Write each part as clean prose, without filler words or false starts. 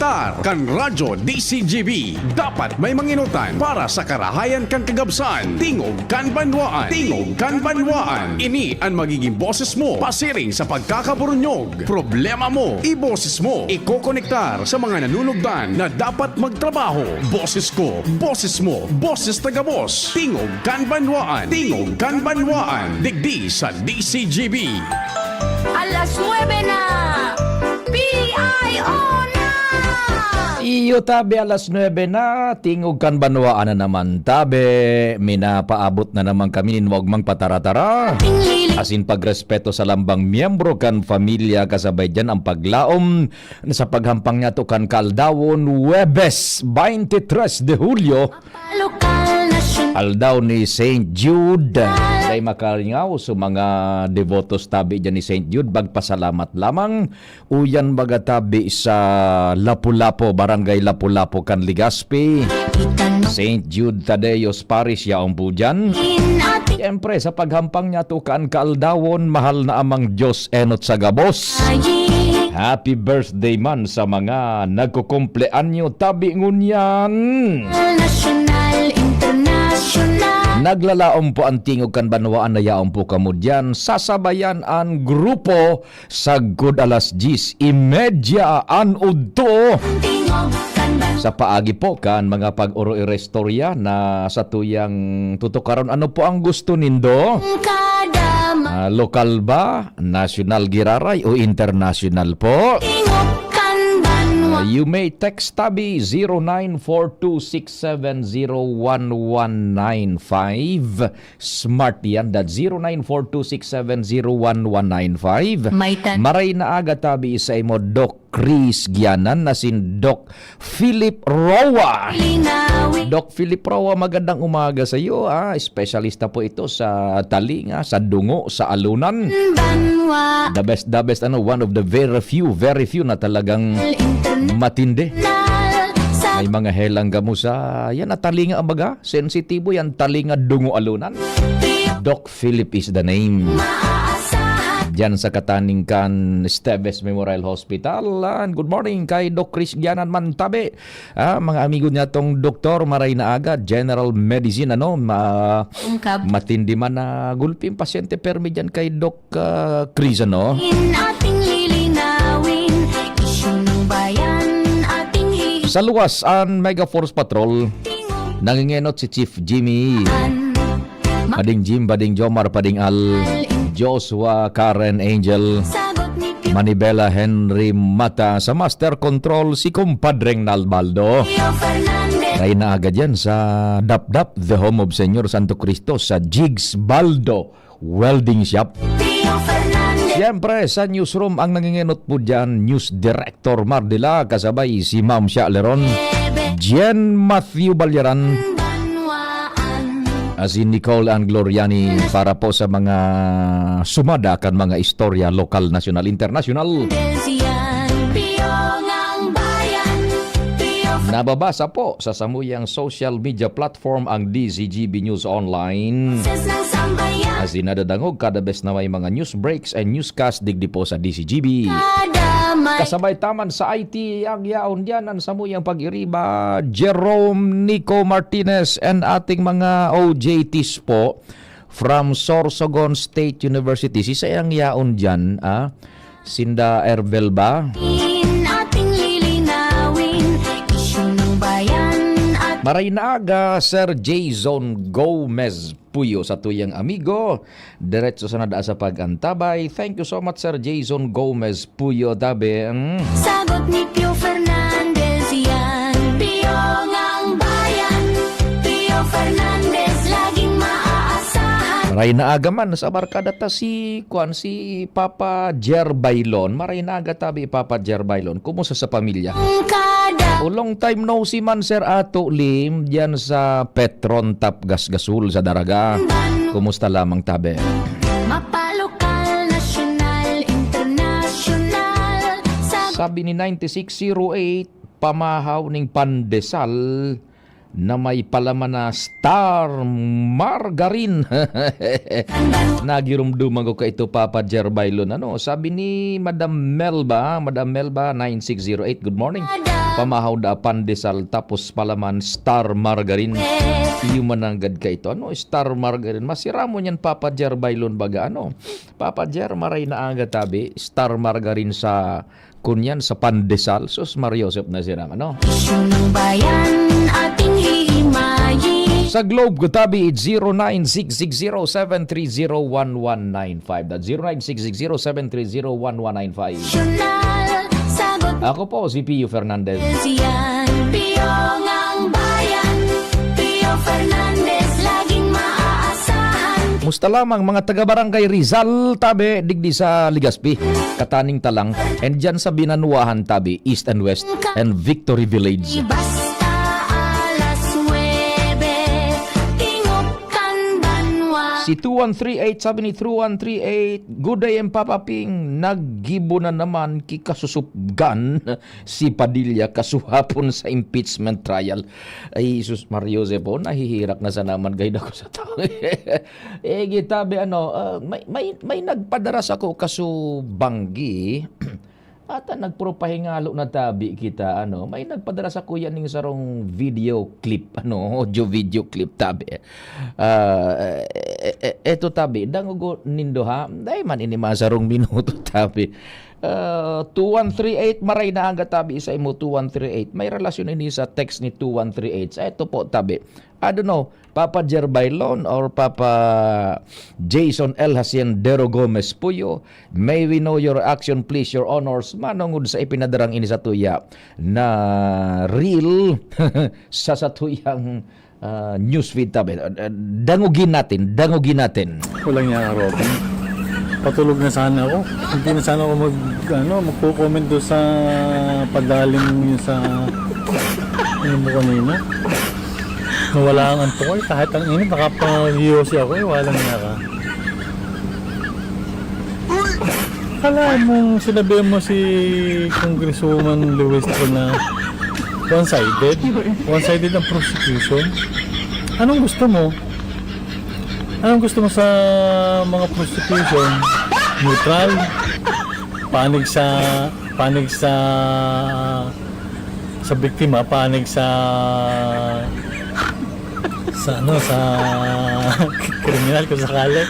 konektar kan radyo DCGB. Dapat may manginutan para sa karahayan kan kagabsan. Tingog kan banwaan. Tingog kan banwaan. Ini ang magiging boses mo pasiring sa pagkakaburunyog. Problema mo, iboses mo. Iko-konektar sa mga nanunugdan na dapat magtrabaho. Boses ko, boses mo, boses taga-boss. Tingog kan banwaan. Tingog kan banwaan. Digdi sa DCGB. Alas 9 na! PIO na! Iyo tabi alas 9 na, tingog kan banwaan na naman tabi, minapaabot na naman kami, huwag mang patara-tara. Asin pagrespeto sa lambang miyembro kan familia kasabay dyan ang paglaom sa paghampang niya to kan Kaldawon Webes 23 de Julio. Lokal nasyonal. Aldaw ni St. Jude. Kay makalingaw sa mga devotos tabi dyan ni St. Jude. Bagpasalamat lamang. Uyan baga tabi sa Lapu-Lapu, Barangay Lapu-Lapu kan Legazpi. St. Jude Tadeos Parish yaong po dyan. Siyempre sa paghampang niya to kan Kaaldawon, mahal na amang Diyos enot sa gabos. Happy birthday man sa mga nagkukumpleanyo tabi ngunyan. Nasyonal, internasyonal. Naglalaom po ang tingog kan banwaan na yaong po kamudyan. Sasabayan ang grupo sa good alas 10:30 an udto. Tingog kan ban. Sa paagi po kan mga pag-uro-irestorya na sa tuyang tutukaron. Ano po ang gusto nindo? Kadama. Lokal ba? National giraray o international po? Tingog kan banwa. You may text tabi 0942670195. Smart yan. That 0942670195. May tan. Maray na aga tabi isa mo Doc Chris Gianan na sin Doc Philip Roa. Linawin. Doc Philip Roa, magandang umaga sa iyo. Espesyalista po ito sa talinga, sa dungo, sa alunan. Banwa. The best, one of the very few na talagang matindi. Sa May mga helang gamusa. Yan na talinga abaga. Sensitibo yan, talinga dungo alunan. Doc Philip is the name. maaasahan. Diyan sa Kataningkan Esteves Memorial Hospital. Good morning kay Doc Chris Gianan Mantabe. Mga amigo niya tong doktor, maray na aga, general medicine, Ungkab. matindi man na gulping pasyente permi dyan kay Doc Chris, ano? In ating lilinawin, isyu ng bayan, ating Sa luwas, ang Mega Force Patrol, hihinguan. nangingenot si Chief Jimmy. Pading Jim, Pading Jomar, Pading Al, Joshua, Karen, Angel, Sagot ni Pio Manibela, Henry, Mata, sa Master Control, si Kumpadreng Nalbaldo. Fernandez. Kaya na agad yan sa Dap-Dap, the home of Senyor Santo Cristo, sa Jigs Baldo Welding Shop. Pio Fernandez. Siyempre, sa newsroom, ang nangingenot po dyan, News Director Mardila, kasabay si Ma'am Sha Leron, Jen Matthew Balyaran, Banwaan. as in Nicole and Gloriani, para po sa mga sumada kan mga istorya lokal, national, international. Desian. Pio ngang bayan. Pio Nababasa po sa samuyang social media platform ang DZGB News Online. Fernandez ng sambayan. As in nadadangog kada bes na may mga news breaks and newscast digdi po sa DCGB. Kadamay. Kasabay taman sa IT ang yaon diyan ang samuyang pag-iriba, Jerome Nico Martinez and ating mga OJTs po from Sorsogon State University. Si sayang yaon diyan, Sinda Erbel ba? In ating lilinawin, isyu ng bayan at Maray na aga, Sir Jason Gomez Puyo sa tuyang amigo. Diretso sa nadaa sa pag-antabay. Thank you so much, Sir Jason Gomez Puyo. Tabi, sagot ni Pio Fernandez yan. Pio ngang bayan. Pio Fernandez laging maaasahan. maray na aga man sa barkada ta si Papa Jer Bailon. Maray na aga tabi Papa Jer Bailon. Kumusta sa pamilya? Kada Long time no si man, Sir Ato Lim diyan sa Petron Tap Gasgasul sa Daraga. Kumusta lamang tabi? mapalokal, nasyonal, internasyonal. Sabi ni 9608, pamahaw ning pandesal na may palaman na Star Margarine. Nagirumduman ko ka ito, Papa Jerbailon. Sabi ni Madam Melba 9608, good morning. Kada pamahaw da pandesal tapos palaman star margarine. Iyo mananggad ka ito. Ano, star margarine? Masira mo niyan, Papa Jer Bailon baga. Ano? Papa Jer, maray na aga tabi. Star margarine sa kunyan, sa pandesal. Sus, Mariosep na sirang. Ano? Isyu ng bayan ating hihimayin. Sa Globe, gutabi, it's 096607301195. That's 096607301195. Nasyonal, sagot Ako po, si Pio Fernandez. yan. Piyong ang bayan, Pio Fernandez, laging maaasahan. Musta lamang mga taga-barangay Rizal, tabi, digdi sa Ligaspi, Kataning Talang, and dyan sa Binanuahan, tabi, East and West, and Victory Village. Basta alas 9, tingukan banwa. Si 2138, sabi ni 2138, good day and Papa Ping, naggibo na naman kikasusupgan si Padilla kasuhapon sa impeachment trial. Ay, Jesus Mario po, nahihirak na sa naman gayda ko sa tao. Gitabi, may nagpadaras ako kasubanggi, at nagpropahingalo na tabi kita, may nagpadala sa kuya ning sarong video clip, audio video clip tabi. Eto tabi, dangugo nindo ha, dahil man ini masarong minuto tabi. 2138, maray na aga tabi sa imo 2138. May relasyon ini sa text ni 2138. Sa ito po tabi. I don't know, Papa Jer Bailon or Papa Jason L. Haciendero Gomez Puyo, may we know your action please, your honors, manungod sa ipinadarang ini sa tuya na real sa tuyang newsfeed tabi. Dangugin natin. Walang niya, Robin. Patulog na sana ako. Hindi na sana ako magko-comment doon sa padalim yun sa mo kanina. Nawala ang anto ko. Kahit ang ini, baka pang-yosi ako walang niya ka. Kala mong sinabi mo si Congresswoman Luis ko na one-sided? One-sided ang prosecution? Anong gusto mo? Anong gusto mo sa mga prosecution? Neutral? Panig sa biktima, panig sa kriminal kung sakali.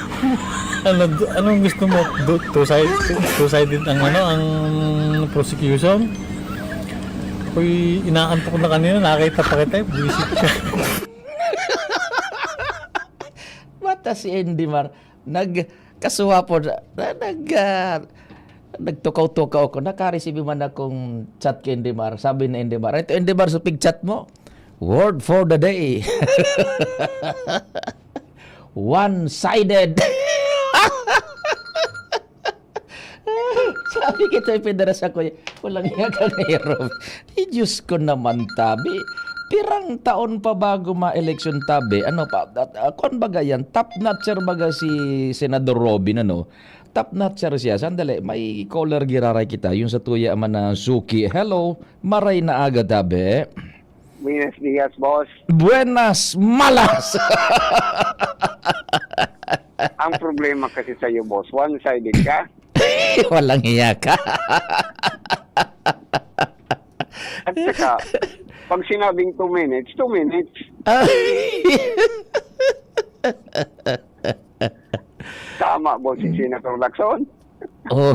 Anong gusto mo? Two-sided ang prosecution? Uy, inaantok na kanina, nakita pa kita, visit ka. Bata si Endimar, nagkasuha po, nagtukaw-tukaw ko, nakareceive man akong chat kay Endimar. Sabi ni Endimar, ito Endimar, sa pig-chat mo, word for the day. One-sided. Sabi kita ipindaras ako, walang iya ka ngayon. Diyos ko naman tabi. Pirang taon pa bago ma-election tabi, kung baga yan, top notcher baga si Senador Robin, top notcher siya. Sandali, may caller giraray kita, yung sa tuya man na Suki. Hello, maray na aga tabi. Buenos días, boss. Buenas malas! Ang problema kasi sa'yo, boss, one-sided ka. Walang iya ka. At saka, pag sinabing 2 minutes, 2 minutes. Tama, boss, si Senator Lacson. Oh.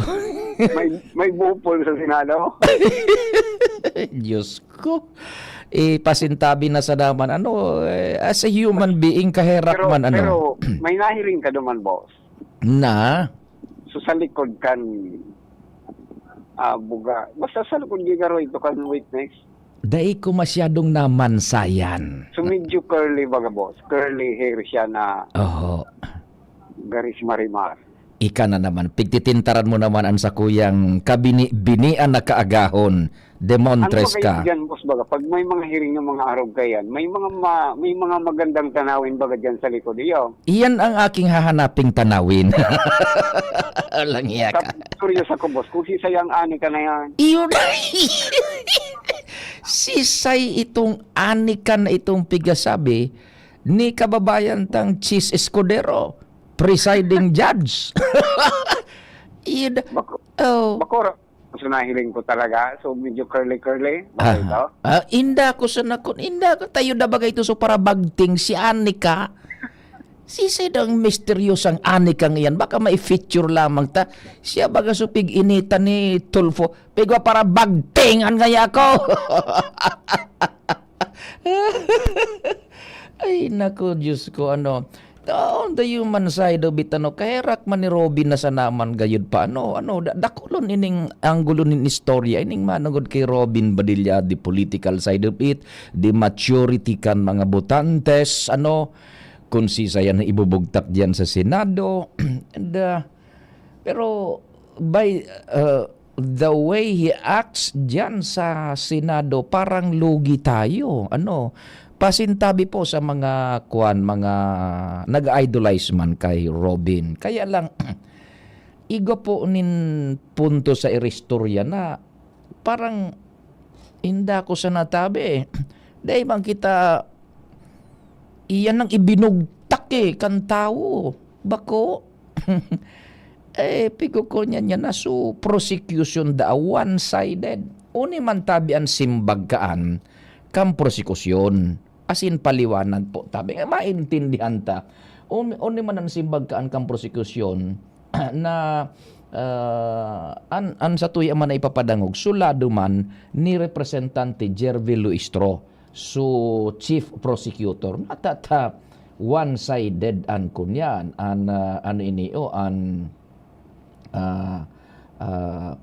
May bupol sa Senado. Diyos ko. Pasintabi na sa naman. As a human being, kaherak man. Pero may nahiring ka naman, boss. Na? So sa likod kan buga. Basta sa likod gigaro ito kan witness. Dahil ko masyadong namansayan. So medyo curly baga, boss. Curly hair siya na Oo. garis marimar. Ika na naman. Pigtitintaran mo naman ang sa kuyang binian na kaagahon. Demontres Ano ka. kayo dyan, boss, baga? Pag may mga hearing ng mga arog kayan, may mga magandang tanawin baga dyan sa likod iyo. Iyan ang aking hahanaping tanawin. Lang iya ka. Curious ako, boss, kung sisayang ani ka na yan. Iyon. Sisay itong anikan na itong pigasabi ni kababayan tang Chis Escudero, presiding judge. Iyon. Bako, Oh. So nahiling ko talaga. So medyo curly-curly. Bakit ito? Inda ko sa nakon, inda ko tayo na bagay ito so para bagting si Anika. Si sedang misteryosang Anika ngayon, baka may feature lamang ta. Siya baga supig inita ni Tulfo. Pigwa para bagtingan ngaya ko. Ay, naku, Diyos ko, ano. On the human side of it, ano, kaherak man ni Robin na sa naman gayud pa, dakulon ining anggulo nin istorya, ining manungod kay Robin Badilla, the political side of it, the maturity kan mga botantes, kung si saya na ibubugtak diyan sa Senado, and, pero, by the way he acts diyan sa Senado, parang lugi tayo, pasintabi po sa mga mga nag-idolize man kay Robin. Kaya lang, igo po nin punto sa iristorya na parang inda ko sa natabi. Dahil bang kita iyan ang ibinugtak kan tao. Bako? Pigo ko niya na so prosecution da one-sided. Uni man tabi ang simbagkaan kam prosekusyon. Asin paliwanan po tabi. Maintindihan ta. Uni man ang simbagkaan kam prosekusyon na an sa tuya man na ipapadangog sulado man ni Representante Jervy Luistro so chief prosecutor natata one-sided an kunyan an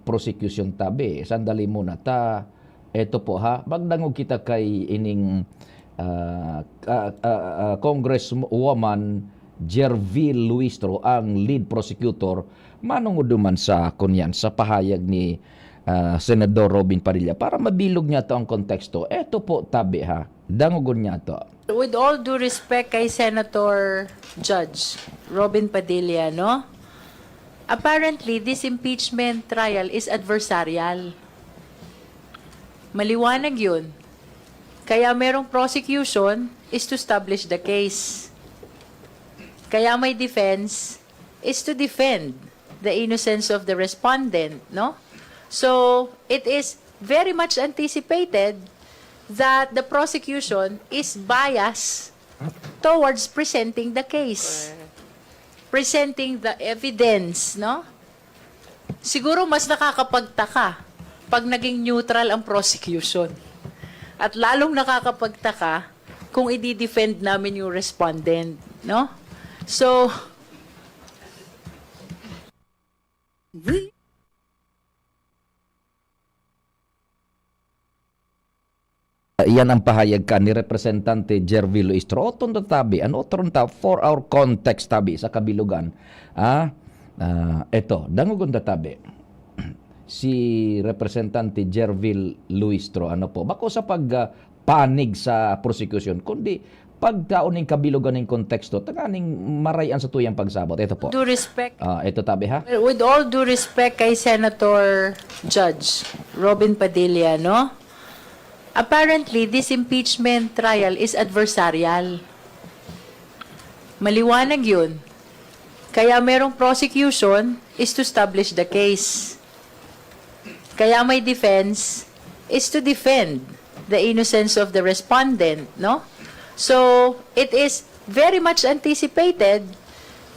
prosecution tabi. Sandali muna ta. Ito po ha, magdangog kita kay ining Congresswoman Jervy Luistro, ang lead prosecutor, manungod duman sa kunyan sa pahayag ni Senador Robin Padilla para mabilog niya to ang konteksto. Ito po tabi ha, dangogon niya to. With all due respect kay Senator Judge Robin Padilla, apparently this impeachment trial is adversarial. Maliwanag yun. Kaya merong prosecution is to establish the case. Kaya may defense is to defend the innocence of the respondent, So, it is very much anticipated that the prosecution is biased towards presenting the case. Presenting the evidence, Siguro mas nakakapagtaka pag naging neutral ang prosecution. At lalong nakakapagtaka kung i-defend namin yung respondent, So, Iyan ang pahayag ka ni Representante Jervy Luistro. Otong tabi, otong for our context tabi sa kabilugan. Ito, dangugon tabi. Si Representante Jervy Luistro, bako sa pagpanig sa prosecution, kundi pagkauning kabilugan ng konteksto, taganing marayan sa tuyang pagsabot. Ito po. due respect, Ito tabi ha. with all due respect kay Senator Judge Robin Padilla, apparently this impeachment trial is adversarial. Maliwanag yun. Kaya merong prosecution is to establish the case. Kaya may defense is to defend the innocence of the respondent, So, it is very much anticipated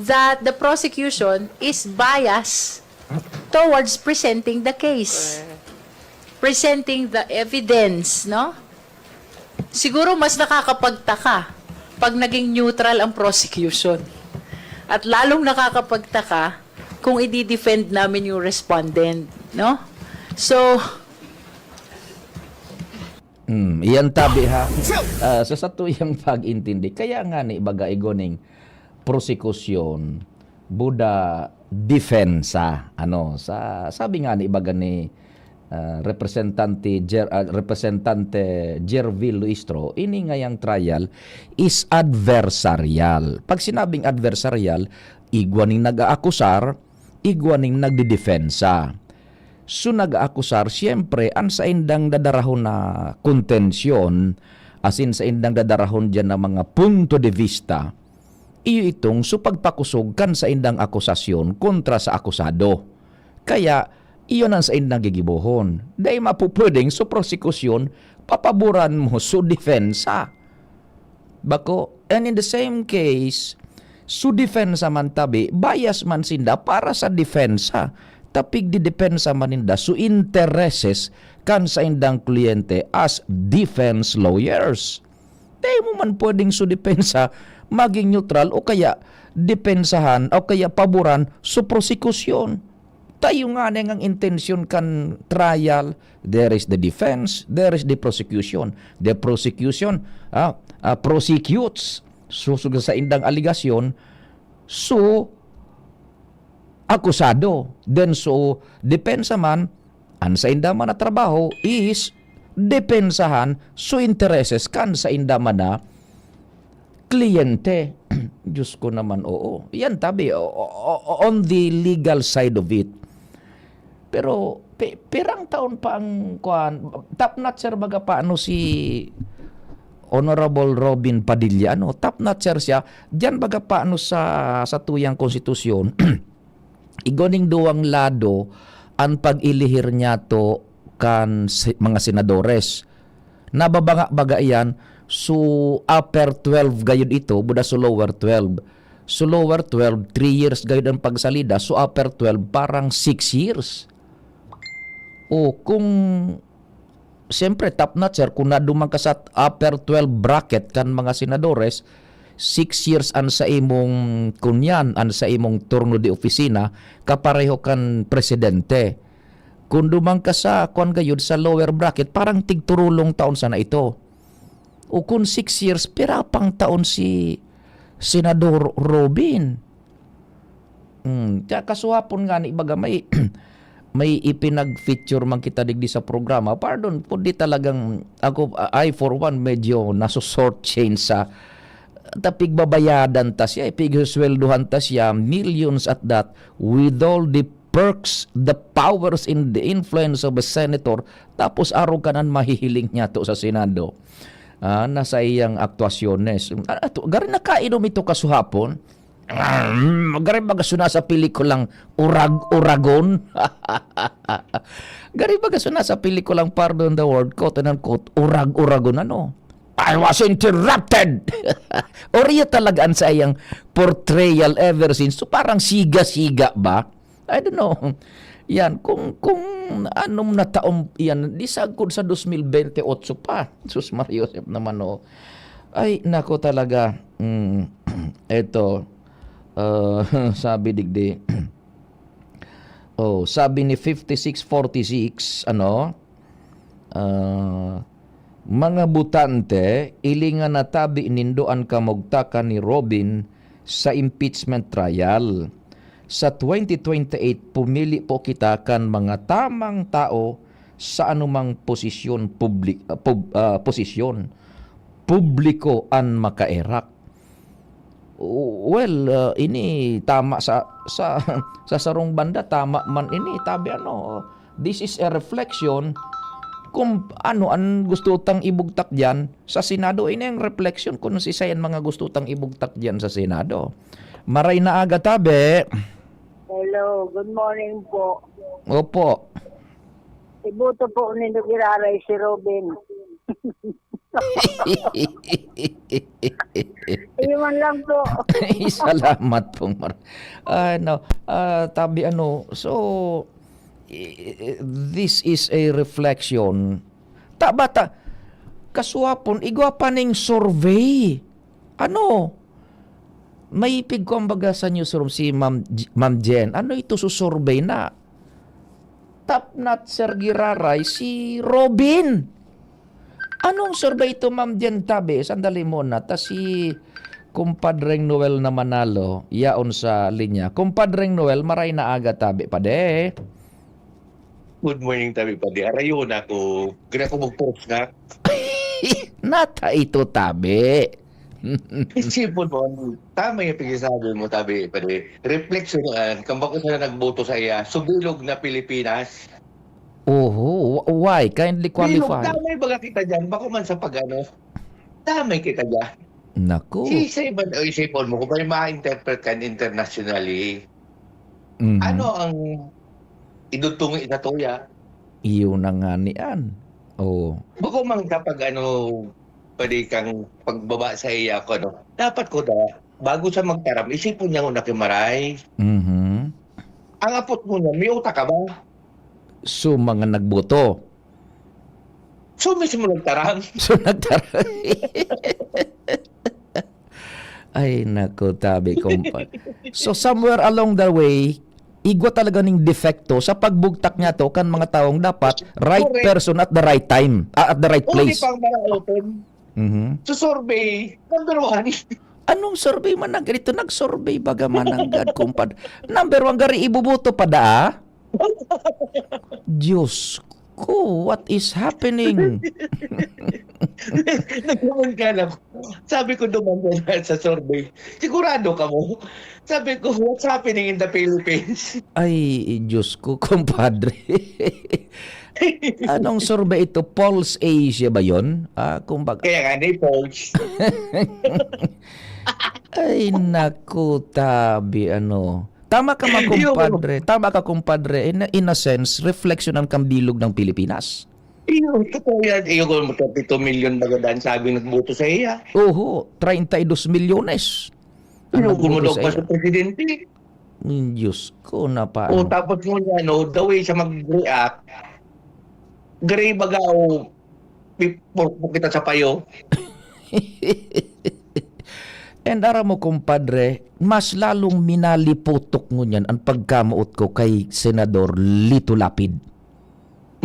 that the prosecution is biased towards presenting the case. Presenting the evidence, Siguro mas nakakapagtaka pag naging neutral ang prosecution. At lalong nakakapagtaka kung i-defend namin yung respondent, So, Iyan tabi ha. Sa satuyang pag-intindi. Kaya nga ni baga igoning prosekusyon, Buda defensa. Sabi nga ni baga ni Representante Jervy Luistro, ini ngayang trial is adversarial. Pag sinabing adversarial, igwaning nag-aakusar, igwaning nagdidefensa. So nag-aakusar, siyempre, an sa indang dadarahon na kontensyon, asin sa indang dadarahon dyan na mga punto de vista, iyo itong supagpakusog kan sa indang akusasyon kontra sa akusado. Kaya, Iyon ang sa indang gigibuhon. Dahil mapupwedeng sa prosekusyon, papaboran mo sa depensa. Bako, and in the same case, su depensa man tabi, bias man sinda para sa depensa. Tapig di depensa man ninda su intereses kan sa indang kliyente as defense lawyers. Dahil mo man pwedeng su depensa maging neutral o kaya depensahan o kaya paboran su prosekusyon. Tayo nga ang intensyon kan trial, there is the defense, there is the prosecution. The prosecution prosecutes susug sa indang aligasyon so akusado. Then so depensa man an sa inda man na trabaho is depensahan so intereses kan sa inda man na kliyente. Diyos ko naman, oo. Yan tabi on the legal side of it. Pero pirang taon pa ang top notcher baga paano si Honorable Robin Padilla, top notcher siya diyan baga paano sa tuyang konstitusyon igoning duwang lado ang pag-ilihir niya to kan mga senadores nababanga baga iyan so upper 12 gayud ito buda so lower 12 3 years gayud ang pagsalida so upper 12 parang 6 years. O kung siyempre top notcher kung nadumang ka sa upper 12 bracket kan mga senadores 6 years an sa imong kunyan an sa imong turno de opisina kapareho kan presidente. Kung dumang ka sa kuan gayud sa lower bracket parang tigturulong taon sana ito. O kung 6 years pirapang taon si Senador Robin. Kasuhapon nga ni ibaga may ipinag-feature man kita digdi sa programa. Pardon, po di talagang ako, I for one, medyo nasusort change sa tapig babayadan ta siya, ipiguswelduhan ta siya, millions at that, with all the perks, the powers in the influence of a senator, tapos araw kanan mahihiling niya to sa Senado. Nasa iyang aktuasyones. Gari nakainom ito kasuhapon, gari bagasuna sa pelikulang Uragon. Gari bagasuna sa pelikulang Pardon the Word, quote and unquote, Uragon I was interrupted. Oriya talagaan sa iyang portrayal ever since. So parang siga-siga ba? I don't know. Yan, kung anong na taong yan, di sagkod sa 2028 pa. Sus Mariosep naman Ay, nako talaga. Eto. Sabi digdi sabi ni 5646 mga butante ilingan na tabi inindoan kamugtakan ni Robin sa impeachment trial sa 2028 pumili po kita kan mga tamang tao sa anumang posisyon posisyon publiko an makairak. Well, ini tama sa sarong banda, tama man ini tabi this is a reflection kung ang gusto tang ibugtak diyan sa Senado. Ini ang reflection kung si sayan mga gusto tang ibugtak diyan sa Senado. Maray na aga tabi. Hello, good morning po. Opo. Ibuto po nito kiraray si Robin. Iwan lang po. Salamat po. Tabi so this is a reflection. Bata kasuapon igwa pa ning survey. May pigkumbaga sa newsroom si Ma'am Jen. Ito survey na? Top notcher giraray si Robin. Anong survey ito, Ma'am Jen tabi? Sandali muna. Si Kumpadreng Noel na manalo, yaon sa linya. Kumpadreng Noel, maray na aga tabi pa de. Good morning tabi pa di. Arayon ako. Gina ko mag-post nga. Nata ito tabi. Isipon mo, tama yung pag-isabi mo tabi pa di. Refleksyonan, kamba ko sana nagboto sa iya, subilog na Pilipinas. Why? Kindly qualify. Bilog, damay baga kita dyan. Bako man sa pag-ano, damay kita dyan. Naku. Isipon mo, kung ba yung ma-interpret kan internationally, Mhm. ano ang idutong inatuya. Iyo na nga niyan. Oh. Bako man kapag pwede kang pagbaba sa iya ko, dapat ko bago siya magtaram, isipon niya kung nakimaray. Mhm. Ang apot mo niya, may utak ka ba? So mga nagboto. So mismo nagtaram. So nagtaray. Ay nako tabi kumpad. So somewhere along the way, igwa talaga ning defecto sa pagbugtak niya to kan mga taong dapat right Correct. person at the right time, at the right Uli place. pang mga open. Mhm. So survey, number 1. Anong survey man ang ganito? Nag-survey baga man ang God kumpad. Number 1 gari ibubuto pa da. Diyos ko, what is happening? Nagkaroon ka lang. Sabi ko duman sa survey, sigurado ka mo? Sabi ko, what's happening in the Philippines? Ay, Diyos ko, kumpadre. Anong survey ito? Pulse Asia ba yun? Kumbaga, Kaya nga, ni Folks. ay, naku, tabi, Tama ka mga kumpadre. Tama ka, kumpadre. In a sense, reflection ng kambilog ng Pilipinas. Totoo yan. Kung 32 million bagadaan sabi nagboto sa iya. Oho, 32 milyones. Ang nagboto Gumulog sa pa iya. sa presidente. Diyos ko na pa. O tapos mo niya, the way siya mag-react, gari baga o pipok kita sa payo. And ara mo, kumpadre, mas lalong minaliputok mo niyan ang pagkamuot ko kay Senador Lito Lapid.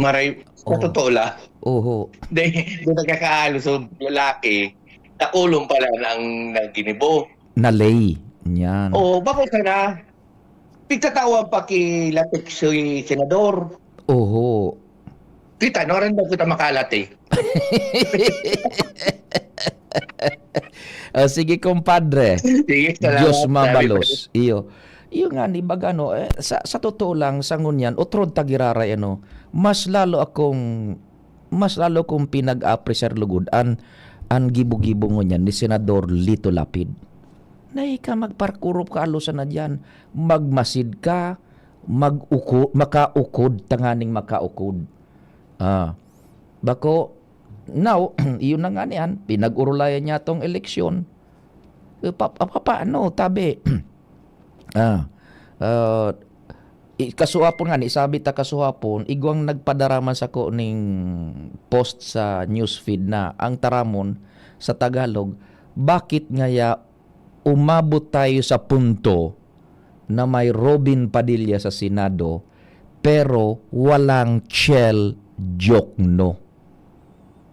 Maray, sa totoo la. Oho. Di nagkakaalo sa lalaki, nakulong pala ng naginibo. Nalay. Yan. O, bako ka na. Pigtatawa pa kilapik si senador. Oho. Kita, no rin daw kita makalat eh. Sige, kumpadre. Sige, salamat. Diyos Sabi mabalos. Iyo nga ni baga sa totoo lang sa ngunyan utrod tagiraray mas lalo kong pinag-appreciate lugod an gibo-gibo ngunyan ni Senador Lito Lapid. Nay ka magparkurop ka alusan na diyan, magmasid ka, makaukod tanganing makaukod. Bako now, iyon na nga niyan, pinag-urulayan niya tong eleksyon. Paano, tabi? Kasuhapon nga ni, sabi ta kasuhapon, igwang nagpadaraman sa ko ning post sa newsfeed na ang taramon sa Tagalog, bakit ngaya umabot tayo sa punto na may Robin Padilla sa Senado pero walang Chel Diokno.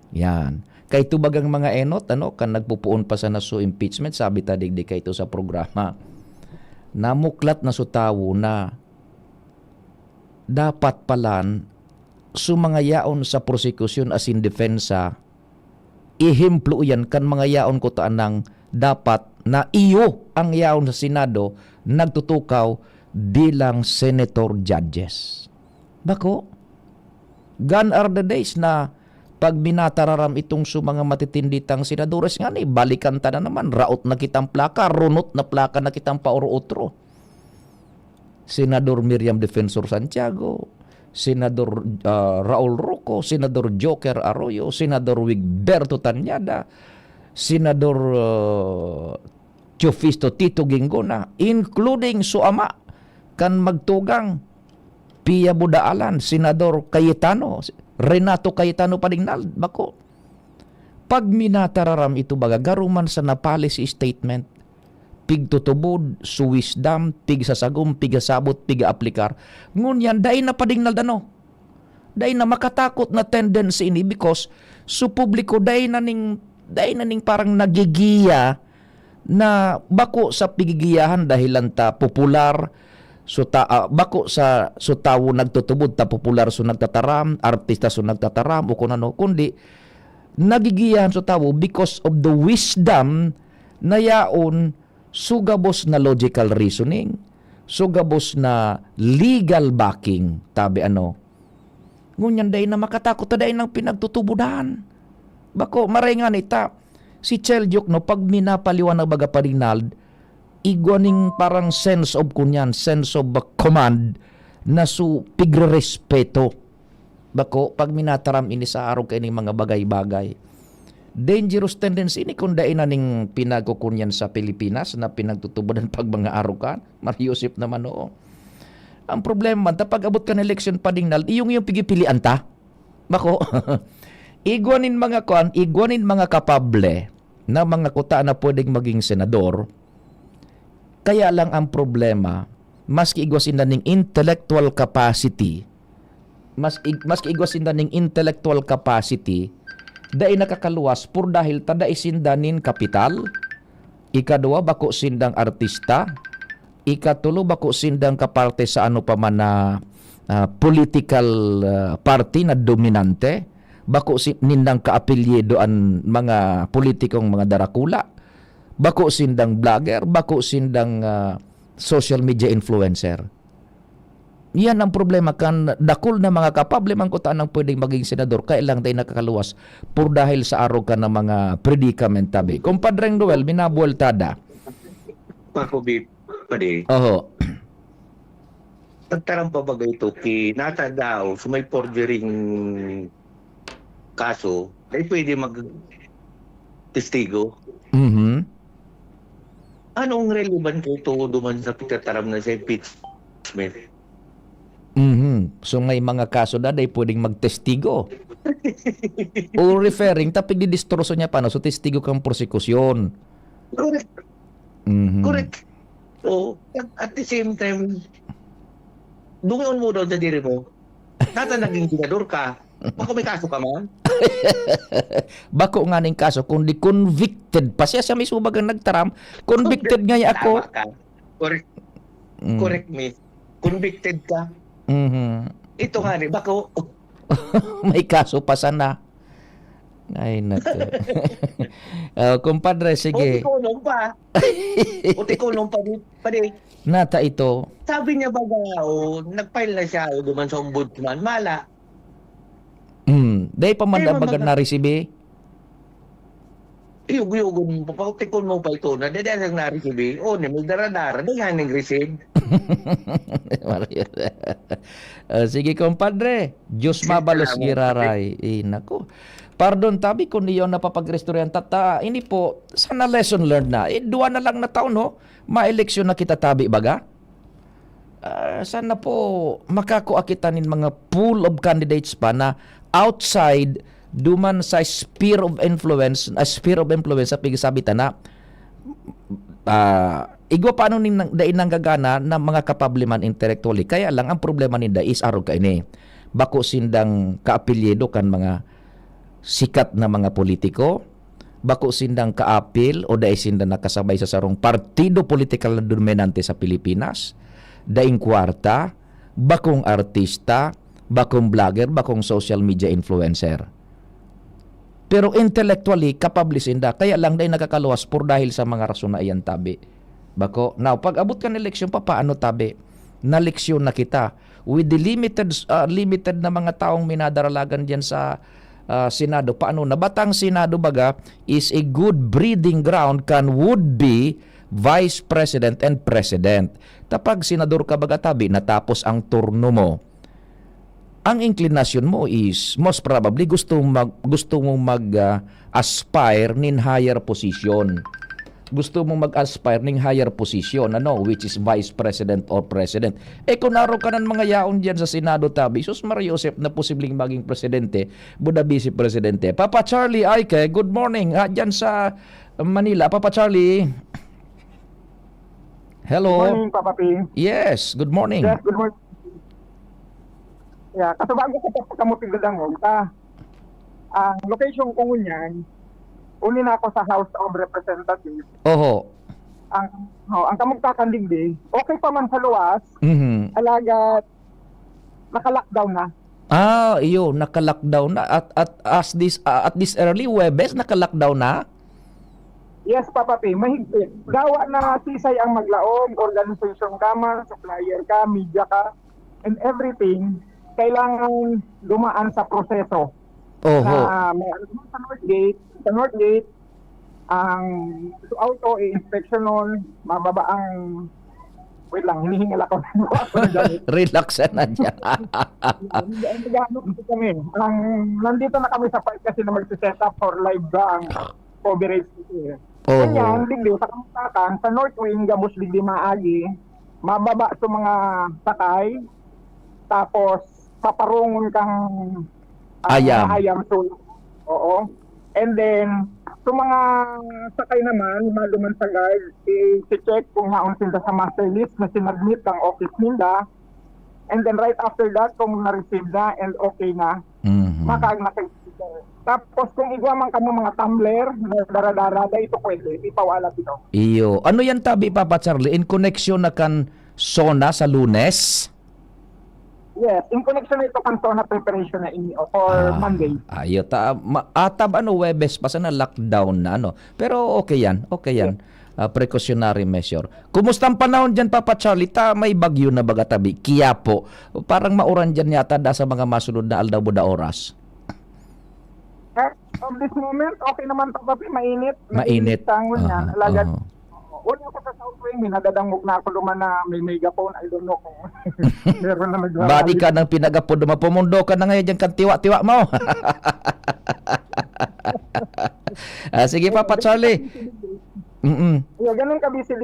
Yan. Kay tubagang mga enot, kan nagpupuon pa sa naso impeachment, sabi ta digdi kay ito sa programa. Namuklat na sutawo na dapat palan mga yaon sa prosecution as in defensa, ihimplo yan kan mga yaon ko taanang dapat na iyo ang yaon sa Senado nagtutukaw bilang senator judges. Bako? Gone are the days na pag binatararam itong mga matitinditang senadores nga ni, balikan ta na naman, raot na kitang plaka, runot na plaka na kitang pauro-otro. Senador Miriam Defensor Santiago, Senador Raul Roco, Senador Joker Arroyo, Senador Wigberto Tanyada, Senador Teofisto Tito Ginggona, including suama kan magtugang Pia Budaalan, Senador Cayetano, Renato Cayetano Padingnal, bako. Pag minatararam ito baga, garuman sa na policy statement, pigtutubod, suwisdam, pigsasagum, pigasabot, piga-aplikar. Ngunyan, dahil na Padingnal dano. Dahil na makatakot na tendency ini because su publiko dahil na ning parang nagigiya na bako sa pigigiyahan dahil ta popular, bako sa tawo nagtutubod ta popular so nagtataram, artista so nagtataram o kunano, kundi nagigiyahan so tawo because of the wisdom na yaon sugabos na logical reasoning, sugabos na legal backing, tabi ngunyan day na makatakot day nang pinagtutubudan. Bako marengan ita si Chel Diokno pag minapaliwanag baga Padingnal, igwaning parang sense of kunyan, sense of command na su pigrerespeto. Bako, pag minataram ini sa araw kay mga bagay-bagay. Dangerous tendency ni kung dain na ning pinagkukunyan sa Pilipinas na pinagtutubunan pag mga arukan. Mariusip naman oo. Ang problema, tapag abot ka ng election pa ding nal, iyong pigipilian ta. Bako, igwanin mga kapable na mga kuta na pwedeng maging senador. Kaya lang ang problema, maski igwasin na ning intellectual capacity, maski igwasin na ning intellectual capacity, dahil nakakaluwas pur dahil tada isindanin kapital, ikadua bako sindang artista, ikatulo bako sindang kaparte sa ano pa man na political party na dominante, bako nindang kaapelyedo ang mga politikong mga darakula, bako sindang vlogger, bako sindang social media influencer. Yan ang problema kan dakol na mga kapable man kutaan ang pwedeng maging senador kailang tayo nakakaluwas pur dahil sa araw ka ng mga predicament tabi. Kumpadreng Noel, minabueltada. Pakubi, pwede. Oho. Nagtarang pa ba ito ki nata daw so may forgering kaso ay pwede mag-testigo. Mhm. Anong relevant ito duman sa pagtataram na sa impeachment? Mhm. So may mga kaso na day pwedeng magtestigo. O referring tapig didistroso niya paano so testigo kang prosekusyon. Correct. Mhm. Correct. So, at the same time, dungon mo daw sa diri mo, nata naging senador ka, baka may kaso ka man? Bako nga ning kaso kundi convicted pa siya may subag ang nagtaram convicted nga ako. Tama ka. Correct. Correct me. Convicted ka. Mhm. Ito nga rin, bako, May kaso pa sana. Ay nato. Kumpadre sige. Kulong pa. Kulong pa di. Nata ito. Sabi niya ba nag-file na siya duman sa ombudsman, mala. Day pa man baga na receive. Iyug-yugon mo pa, tikon mo pa ito na dadasang na-receive. O, may dara-dara, di nga nag-receive. Sige kumpadre. Diyos mabalos giraray. Nako. Pardon tabi kung niyo napapagrestoryan tata. Ini po, sana lesson learned na. Dua na lang na taon no. Ma-eleksyon na kita tabi baga. Sana po makakuakitanin mga pool of candidates pa na outside duman sa sphere of influence sa pigasabitan na igwa paano ning dain nanggagana na mga kapable man intellectually. Kaya lang ang problema ninda is arog ka ini. Bako sindang kaapelyedo kan mga sikat na mga politiko, bako sindang kaapil o dahil sindang nakasabay sa sarong partido political na dominante sa Pilipinas, daing kwarta, bakong artista, bakong vlogger, bakong social media influencer. Pero intellectually, capable sinda. Kaya lang dahil nakakaluwas por dahil sa mga rason na iyan tabi. Bako, now, pag abot ka ng eleksyon pa, paano tabi? Na leksyon na kita. With the limited na mga taong minadaralagan diyan sa Senado. Paano? Nabatang Senado baga is a good breeding ground kan would-be Vice President and President. Tapag senador ka baga tabi, natapos ang turno mo, ang inclination mo is most probably gusto mong mag-aspire nin higher position. Gusto mong mag-aspire ning higher position, which is Vice President or President. Kung naro ka ng mga yaon diyan sa Senado tabi, sus Mariusep na posibleng maging presidente, buda vice presidente. Papa Charlie Aike, good morning. Diyan sa Manila, Papa Charlie. Hello. Good morning, Papa P. Yes, good morning. Yes, good morning. Yeah, kasabag ko sa pagkamutig lang ang location ko ngunyan, uli na ako sa House of Representatives. Oho. Ang kamagkakandigdi, okay pa man sa luwas, alagat naka-lockdown na. Iyo, naka-lockdown na at this early Webes naka-lockdown na. Yes, Papa P, mahigpit. Gawa na sisay ang maglaom, organization ka man, supplier ka, media ka, and everything, kailangan dumaan sa proseso. Oho. Na sa Northgate, ang auto i-inspection nun, mababa ang Wait lang, hinihingal ako. Ako na gamit. Relax na dyan. Nagano kasi kami. Nandito na kami sa part kasi na mag-set up for live ang coverage kasi. Oo. Kanya, digdi, sa kamutakan, sa North Wing, gabos digdi maagi, mababa sa mga sakay, tapos paparungon kang Ayam. So, oo. And then, sa mga sakay naman, maluman sa guard, i-check kung naon sila sa master list na sinadmit ang office nila. And then right after that, kung na-receive na and okay na, Mhm. nakag-sticker. Tapos kung igwa man kamo mga tumbler, na dara-dara, ito pwede, ipawala dito. Iyo. Ano yan tabi, Papa Charlie? In connection na kan Sona sa Lunes? Yes, in connection na ito kanto na preparation na ini for Monday. Ayo atab ano Webes pa sana lockdown na ano. Pero okay yan. Precautionary measure. Kumusta ang panahon diyan, Papa Charlie? May bagyo na baga tabi. Quiapo. Parang mauran diyan yata da sa mga masunod na aldaw da oras. Of this moment, okay naman to, papi, mainit. Mainit. Tangon yan. Aha, Alagad. aha. Una ako sa South Wing, minadadangog na ako luman na may megaphone. I don't know kung meron na naglalari. Badi ka ng pinagapod pumundo ka na ngayon diyan kan tiwa-tiwa mo. Sige, Papa Charlie. Yeah, ganun ka busy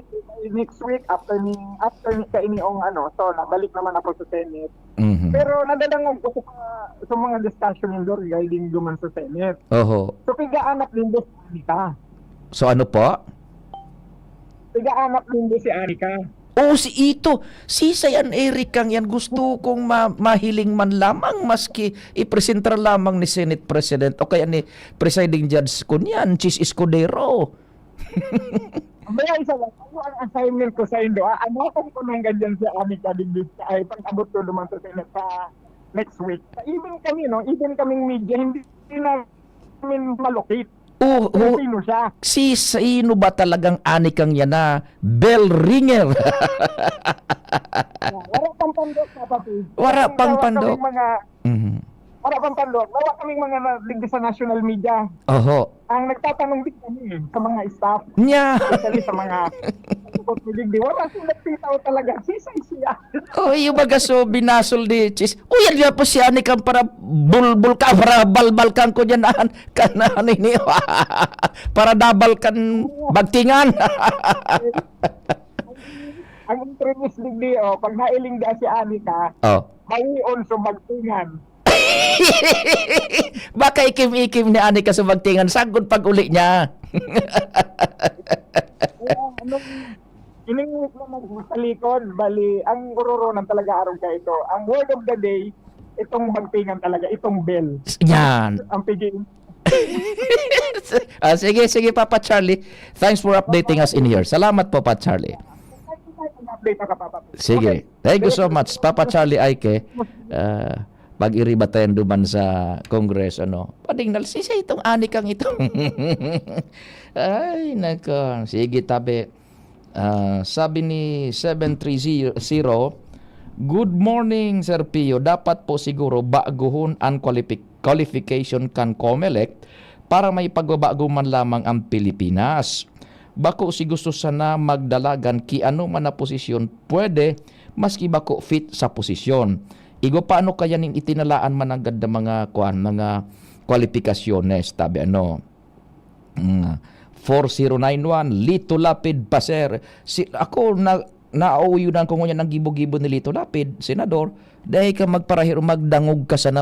next week after ni kainiong so nabalik naman ako sa Senate. Mhm. Pero nadadangog ko sa mga discussion indoor regarding duman sa Senate. Oho. So piga-anak din do si Anika. So ano po? Piga-anak din do si Anika. Oh, si Ito. Si Sayan Eric kang yan gusto kong mahiling man lamang maski ipresentar lamang ni Senate President o kaya ni Presiding Judge kunyan, Chis Escudero. May isa lang, ano ang assignment ko sa Indo? Ano akong kunanggan dyan sa Anika din ay pag-abot ko naman sa Senate sa next week. Even kami, even kaming media, hindi namin malocate. Kung sino siya. Si sino ba talagang anikang yan na bell ringer? Wala pang pandok na pati. Wala pang pandok. Wala pang pandok. Wala kaming mga digdi sa national media. Oho. Ang nagtatanong din kami sa mga staff, Nya. especially sa mga digdi. Wala silang titaw talaga. Sisay siya. Oh, yung baga so binasol di Chis. Oh, yan po si anikang para bulbul ka, para balbal kan ko dyan kanan ini. Para dabal kan bagtingan. Ang interest digdi, pag nailing da si Anika, Oh. mawion sa magtingan. Baka ikim-ikim ni Anika sa bagtingan. Sagod pag uli niya. Ining sa likod, bali, ang uroronan talaga araw ka ito. Ang word of the day, itong magtingan talaga, itong bell. Yan. Ang piging. Sige, Papa Charlie. Thanks for updating us in here. Salamat po, Papa Charlie. Update ka, Papa. Sige. Thank you so much, Papa Charlie Aike. Pag-iriba tayo duman sa Congress, pading nalsisa itong anikang ito. Ay, nako. Sige, tabi. Sabi ni 730, good morning, Sir Pio. Dapat po siguro baguhon ang qualification kan COMELEC para may pagbabago man lamang ang Pilipinas. Bako si gusto sana magdalagan ki ano man na posisyon pwede maski bako fit sa posisyon. Igo paano kaya nin itinalaan man ang ganda mga kwalifikasyones tabi 4091 Lito Lapid Paser. Ako nauyunan ko ngayon ng gibo-gibo ni Lito Lapid, senador, dahil ka magparahiro magdangog ka sana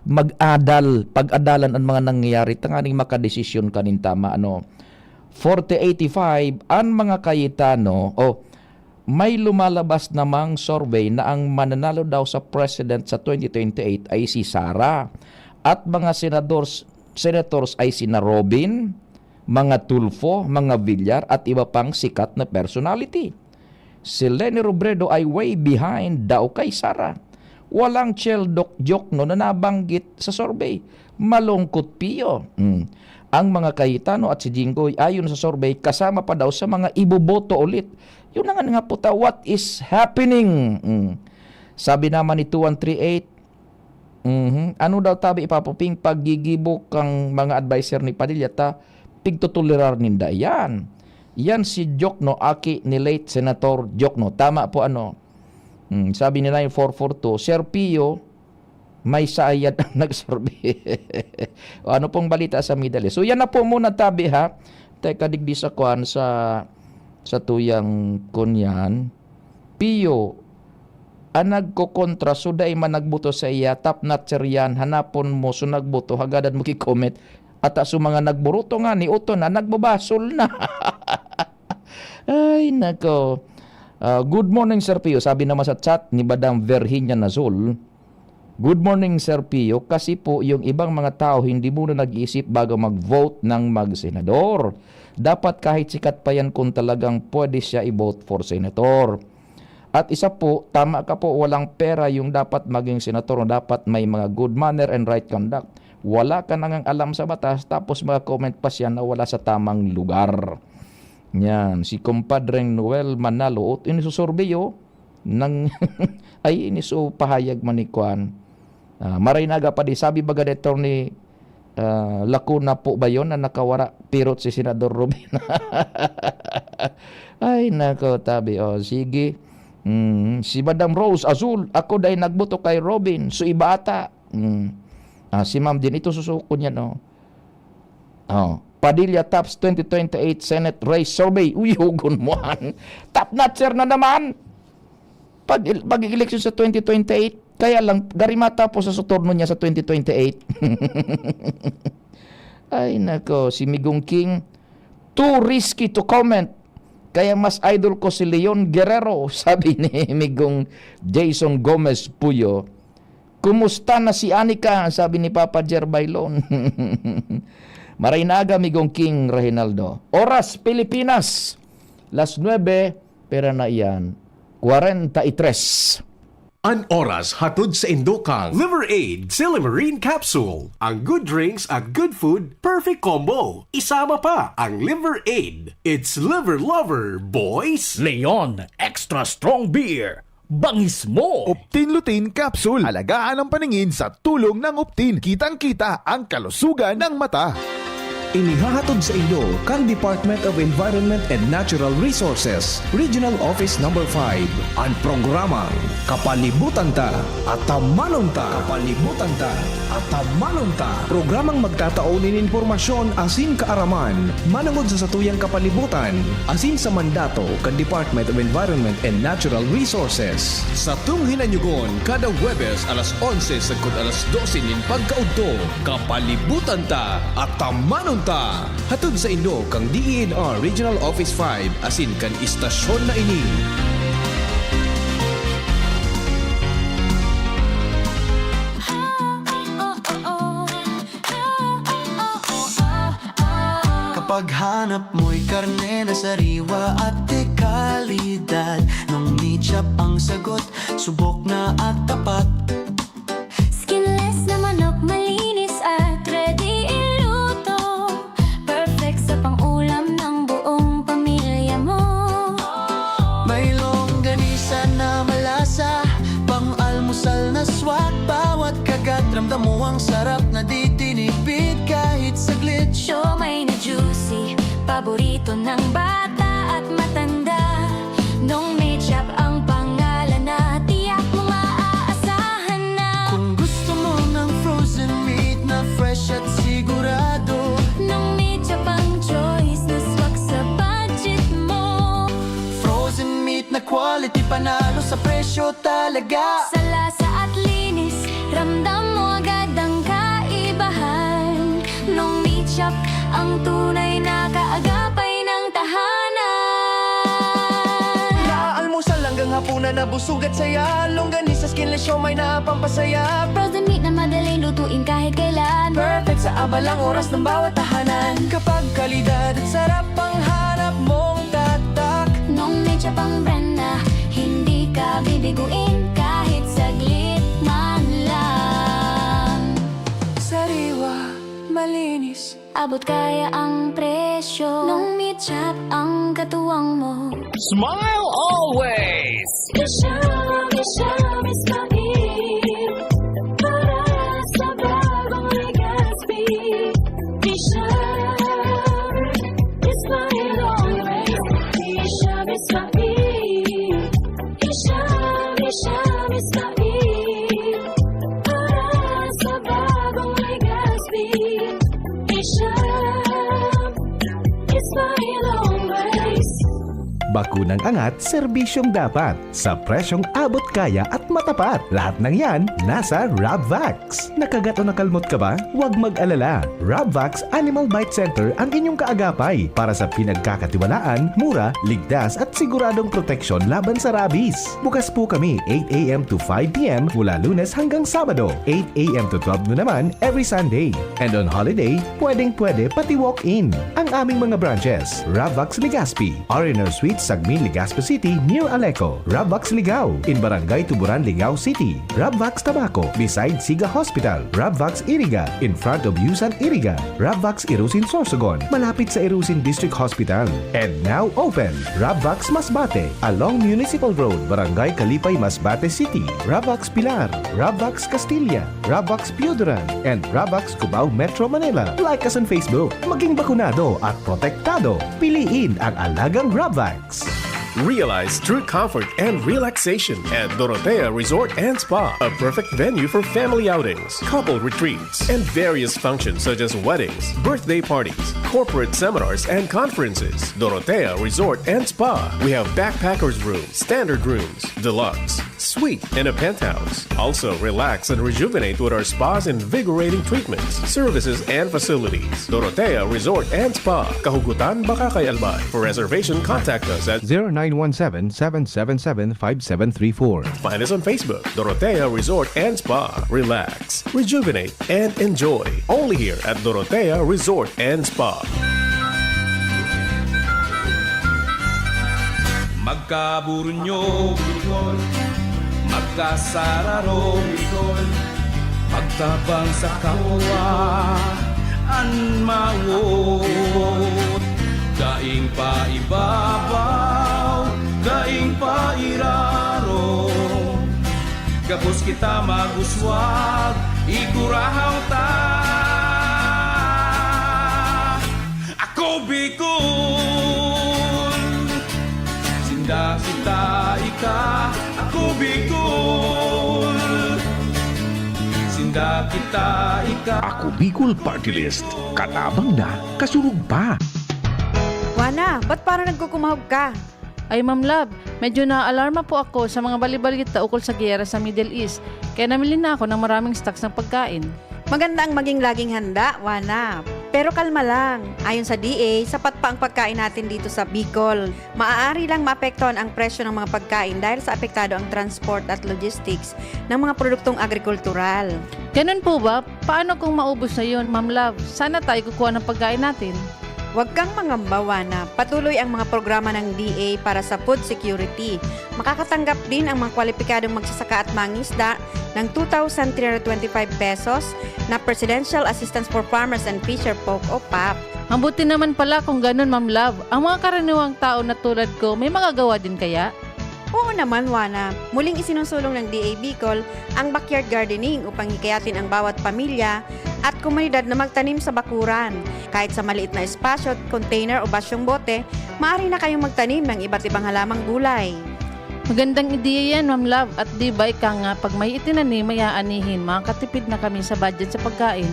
mag-adal, pag-adalan ang mga nangyayari tanganing makadesisyon kanin tama 4085 ang mga kayitano may lumalabas namang survey na ang mananalo daw sa president sa 2028 ay si Sara at mga senators ay sina Robin, mga Tulfo, mga Villar at iba pang sikat na personality. Si Leni Robredo ay way behind daw kay Sara. Walang joke na nabanggit sa survey. Malungkot Pio. Ang mga Cayetano at si Jinggoy ayon sa survey kasama pa daw sa mga iboboto ulit. Yun na nga puta, what is happening? Sabi naman ni 2138, ano daw tabi ipapuping paggigibok ang mga advisor ni Padilla pigtutulirar ninda yan. Yan si Jokno, aki ni late Senator Jokno. Tama po ano. Sabi ni 9442, Sir Pio, may sayad ang nagsurvey. O ano pong balita sa Middle East? So yan na po muna tabi ha. Teka digdi sa kuan sa tuyang kunyan. Pio, ang nagkokontra so day man nagbuto sa iya, top notcher yan, hanapon mo so nagbuto, hagadan mo ki-comment. At sa mga nagburuto nga ni Uto na nagbabasol na. Ay nako. Good morning Sir Pio. Sabi naman sa chat ni Madam Virginia Nazul, good morning Sir Pio, kasi po yung ibang mga tao hindi muna nag-iisip bago mag-vote ng mag-senador. Dapat kahit sikat pa yan kung talagang pwede siya i-vote for senator. At isa po, tama ka po, walang pera yung dapat maging senator. Dapat may mga good manner and right conduct. Wala ka nang alam sa batas, tapos comment pa siya na wala sa tamang lugar. Yan, si Compadreng Noel Manalo, inisusurveyo ng ay inisupahayag manikuan. Marinaga pa di, sabi baga dito ni Lacuna po ba yun na nakawara pirot si Senador Robin? Ay nako tabi, sige. Si Madam Rose Azul, ako dahil nagbuto kay Robin, so iba ata. Si Ma'am din, ito susuko niya, no? Padilla Tops 2028 Senate Race Survey. Uy, hugon mo. Top notcher na naman. Pag-election sa 2028, kaya lang, garimata po sa turno niya sa 2028. Ay, nako, si Migong King, too risky to comment. Kaya mas idol ko si Leon Guerrero, sabi ni Migong Jason Gomez Puyo. Kumusta na si Anika? Sabi ni Papa Jer Bailon. Marinaga, Migong King Reginaldo. Oras, Pilipinas. Las 9, pera na iyan. 43. An oras hatod sa Indokang Liver Aid Silimarine Capsule. Ang good drinks at good food, perfect combo. Isama pa ang Liver Aid. It's liver lover, boys. Leon Extra Strong Beer. Bangis mo! Optin Lutein Capsule. Alagaan ang paningin sa tulong ng Optin. Kitang-kita ang kalusugan ng mata. Inihahatod sa inyo kang Department of Environment and Natural Resources, Regional Office No. 5, ang programang Kapalibutan Ta at Tamanon Ta. Kapalibutan Ta at Tamanon Ta. Programang magtataunin informasyon asin kaaraman, manangod sa satuyang kapalibutan, asin sa mandato kang Department of Environment and Natural Resources. Sa tunghinanyugon, kada Huwebes alas 11 sagkod alas 12 nin pagkaudto, Kapalibutan Ta at Tamanon Ta. Hatod sa inyo kang DENR Regional Office 5 asin kan istasyon na ini. Kapag hanap mo'y karne na sariwa at dekalidad, nung meat-chop ang sagot, subok na at tapat. Skinless na manok, malinis at ready iluto. Perfect sa pang-ulam ng buong pamilya mo. May longganisa na malasa, pang-almusal na swak. Bawat kagat, ramdam mo ang sarap na di tinipid kahit saglit. Siomay na juicy, paborito ng bata at matanda. Nung meat-chop ang pangalan na tiyak mo maaasahan na. Kung gusto mo ng frozen meat na fresh at sigurado, Nung meat-chop ang choice na swak sa budget mo. frozen meat na quality, panalo sa presyo talaga. Sa lasa at linis, ramdam mo agad ang kaibahan. Nung meat-chop ang tunay na kaagapay ng tahanan. Almusal hanggang hapunan na busog at saya. Longganisa, skinless, siomay na pampasaya. Frozen meat na madaling lutuin kahit kailan. Perfect sa abalang oras ng bawat tahanan. Kapag kalidad at sarap ang hanap mong tatak. Nung meat-chop ang brand na hindi ka bibiguin kahit saglit man lang. Sariwa, malinis, Abot kaya ang presyo. Nung meat-chop ang katuwang mo. Smile always! Meat-chop is kapit para sa bagong Legazpi. Meat-chop is my always. Bakunang angat, serbisyong dapat. Sa presyong abot kaya at matapat. Lahat ng yan, nasa Rabvax. Nakagat o nakalmot ka ba? Huwag mag-alala. Rabvax Animal Bite Center ang inyong kaagapay para sa pinagkakatiwalaan, mura, ligtas at siguradong proteksyon laban sa rabies. Bukas po kami 8 a.m. to 5 p.m. mula Lunes hanggang Sabado, 8 a.m. to 12 noon naman every Sunday. And on holiday, pwedeng-pwede pati walk-in. Ang aming mga branches, Rabvax Legazpi, R&R Suite, Sagmin, Legazpi City, near Aleco. Rabvax Ligao, in Barangay Tuburan, Ligao City. Rabvax Tabaco, beside Siga Hospital. Rabvax Iriga, in front of Yusan Iriga. Rabvax Irusin Sorsogon, malapit sa Irusin District Hospital. And now open, Rabvax Masbate, along Municipal Road, Barangay Kalipay, Masbate City. Rabvax Pilar, Rabvax Castilla, Rabvax Piuduran, and Rabvax Cubao, Metro Manila. Like us on Facebook. Maging bakunado at protektado. Piliin ang alagang Rabvax. Realize true comfort and relaxation at Dorotea Resort and Spa, a perfect venue for family outings, couple retreats, and various functions such as weddings, birthday parties, corporate seminars, and conferences. Dorotea Resort and Spa. We have backpackers rooms, standard rooms, deluxe, suite, and a penthouse. Also, relax and rejuvenate with our spa's invigorating treatments, services, and facilities. Dorotea Resort and Spa, Kahugutan, Bakakay, Albay. For reservation, contact us at 0917-777-5734. Find us on Facebook, Dorotea Resort and Spa. Relax, rejuvenate, and enjoy. Only here at Dorotea Resort and Spa. Magkaburunyo, Bicol. Magkasararo, Bicol. Magtabang sa kawa, anmawot. Daing pa ibabaw, daing pa iraro. Gapos kita maguswag, igurahaw ta. Ako Bicol, sinda kita ika. Ako Bicol, sinda kita ika. Ako Bicol Party List. Katabang na, kasurug pa. Wana, ba't parang nagkukumahog ka? Ay Ma'am Love, medyo na-alarma po ako sa mga balibalita ukol sa giyera sa Middle East. Kaya namili na ako ng maraming stocks ng pagkain. Maganda ang maging laging handa, Wana. Pero kalma lang. Ayon sa DA, sapat pa ang pagkain natin dito sa Bicol. Maaari lang maapektuhan ang presyo ng mga pagkain dahil sa apektado ang transport at logistics ng mga produktong agrikultural. Ganun po ba? Paano kung maubos na yun, Ma'am Love? Sana tayo kukuha ng pagkain natin. Huwag kang mangamba, na patuloy ang mga programa ng DA para sa food security. Makakatanggap din ang mga kwalipikadong magsasaka at mangisda ng 2,325 pesos na Presidential Assistance for Farmers and Fisher Folk o PAP. Ang buti naman pala kung ganun, Ma'am Love. Ang mga karaniwang tao na tulad ko, may magagawa din kaya? Oo naman, Wana. Muling isinusulong ng DA Bicol ang backyard gardening upang hikayatin ang bawat pamilya at komunidad na magtanim sa bakuran. Kahit sa maliit na espasyo, container o basyong bote, maaari na kayong magtanim ng iba't ibang halamang gulay. Magandang ideya yan, Ma'am Love. At di ba ika nga, pag may itinanim, may aanihin, makakatipid na kami sa budget sa pagkain.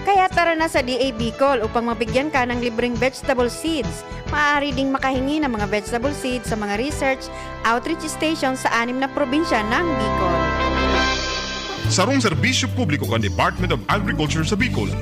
Kaya tara na sa DA Bicol upang mabigyan ka ng libreng vegetable seeds. Maaari ding makahingi ng mga vegetable seeds sa mga research outreach stations sa 6 na probinsya ng Bicol. Sarong serbisyo publiko ng Department of Agriculture sa Bicol.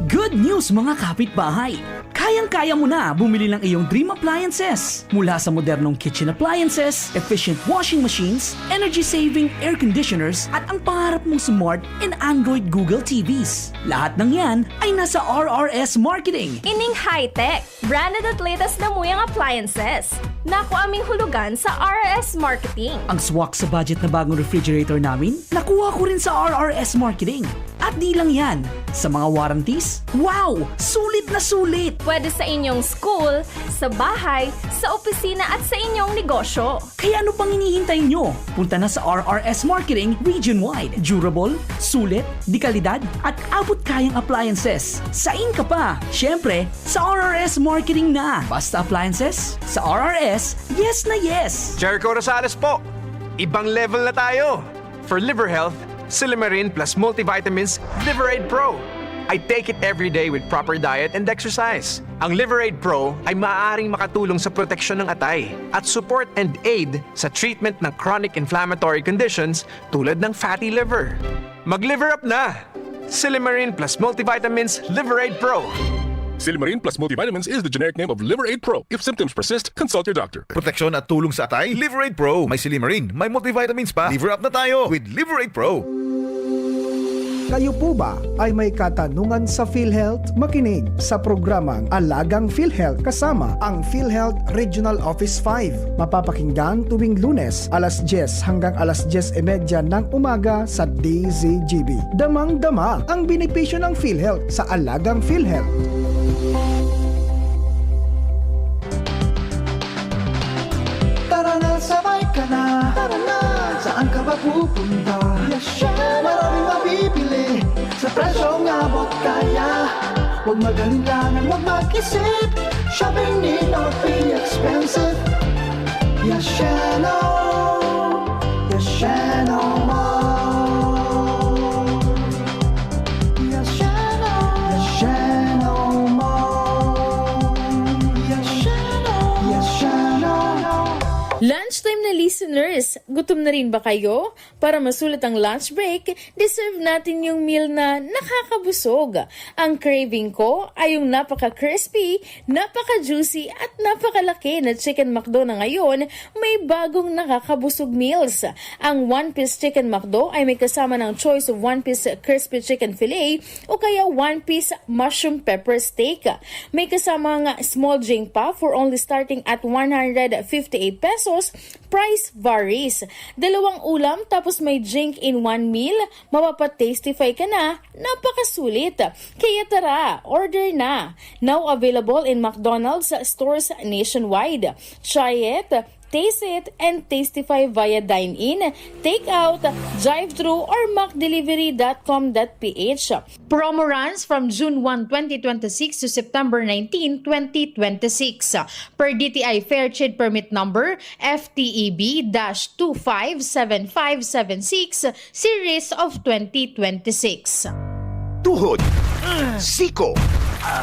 Good news mga kapitbahay! Kayang-kaya mo na bumili ng iyong dream appliances. Mula sa modernong kitchen appliances, efficient washing machines, energy-saving air conditioners, at ang pangarap mong smart and Android Google TVs. Lahat ng yan ay nasa RRS Marketing. Ining high-tech, branded at latest na muyang appliances. Naku aming hulugan sa RRS Marketing. Ang swak sa budget na bagong refrigerator namin, nakuha ko rin sa RRS Marketing. At di lang yan, sa mga warranties, wow! Sulit na sulit! Pwede sa inyong school, sa bahay, sa opisina at sa inyong negosyo. Kaya ano pang hinihintay nyo? Punta na sa RRS Marketing region-wide. Durable, sulit, di kalidad, at abot kayang appliances. Sain ka pa! Siyempre, sa RRS Marketing na. Basta appliances, sa RRS, yes na yes! Jericho Rosales po! Ibang level na tayo! For liver health, Silimarin plus multivitamins Liver Aid Pro. I take it every day with proper diet and exercise. Ang Liverade Pro ay maaaring makatulong sa proteksyon ng atay at support and aid sa treatment ng chronic inflammatory conditions tulad ng fatty liver. Mag-liver up na! Silimarin plus multivitamins Liverade Pro. Silimarin plus multivitamins is the generic name of Liverade Pro. If symptoms persist, consult your doctor. Proteksyon at tulong sa atay, Liverade Pro. May Silimarin, may multivitamins pa. Liver up na tayo with Liverade Pro. Kayo po ba ay may katanungan sa PhilHealth? Makinig sa programang Alagang PhilHealth kasama ang PhilHealth Regional Office 5. Mapapakinggan tuwing Lunes alas 10 hanggang alas 10:30 ng umaga sa DZGB. Damang-dama ang benepisyo ng PhilHealth sa Alagang PhilHealth. Tara na, sabay ka na. Tara na, saan ka ba pupunta? Maraming mabibili sa presyong abot kaya. Huwag magalinlangan, huwag mag-isip. Shopping need not be expensive. Yashano Mall. Yashano Mall. Yashano. Lunchtime na listeners, gutom na rin ba kayo? Para masulit ang lunch break, deserve natin yung meal na nakakabusog. Ang craving ko ay yung napaka-crispy, napaka-juicy at napakalaki na Chicken McDo na ngayon may bagong nakakabusog meals. Ang one-piece Chicken McDo ay may kasama ng choice of one-piece crispy chicken fillet o kaya one-piece mushroom pepper steak. May kasama nga small jing pa for only starting at 158 pesos. Price varies. 2 ulam tapos may drink in 1 meal, mapapatastify ka na, napakasulit. Kaya tara, order na. Now available in McDonald's stores nationwide. Try it, taste it, and tastify via dine-in, take-out, drive-thru, or macdelivery.com.ph. Promo runs from June 1, 2026 to September 19, 2026. Per DTI Fair Trade Permit Number FTEB-257576 Series of 2026. Tuhod, siko,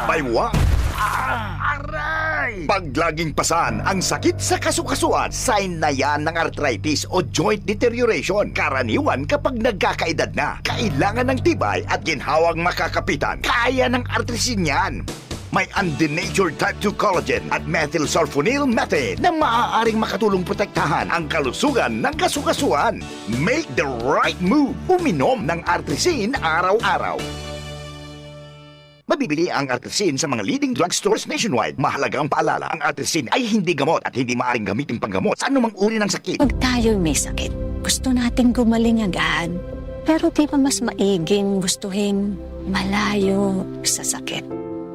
baywa, aray! Pag laging pasan ang sakit sa kasukasuan, sign na yan ng arthritis o joint deterioration. Karaniwan kapag nagkakaedad na, kailangan ng tibay at ginhawang makakapitan. Kaya ng artrisin yan. May undenatured type 2 collagen at methylsulfonyl methane na maaaring makatulong protektahan ang kalusugan ng kasukasuan. Make the right move. Uminom ng artrisin araw-araw. Mabibili ang artrisin sa mga leading drugstores nationwide. Mahalagang paalala, ang artrisin ay hindi gamot at hindi maaaring gamitin panggamot sa anumang uri ng sakit. Pag tayo'y may sakit, gusto nating gumaling agad. Pero di ba mas maiging gustuhin malayo sa sakit?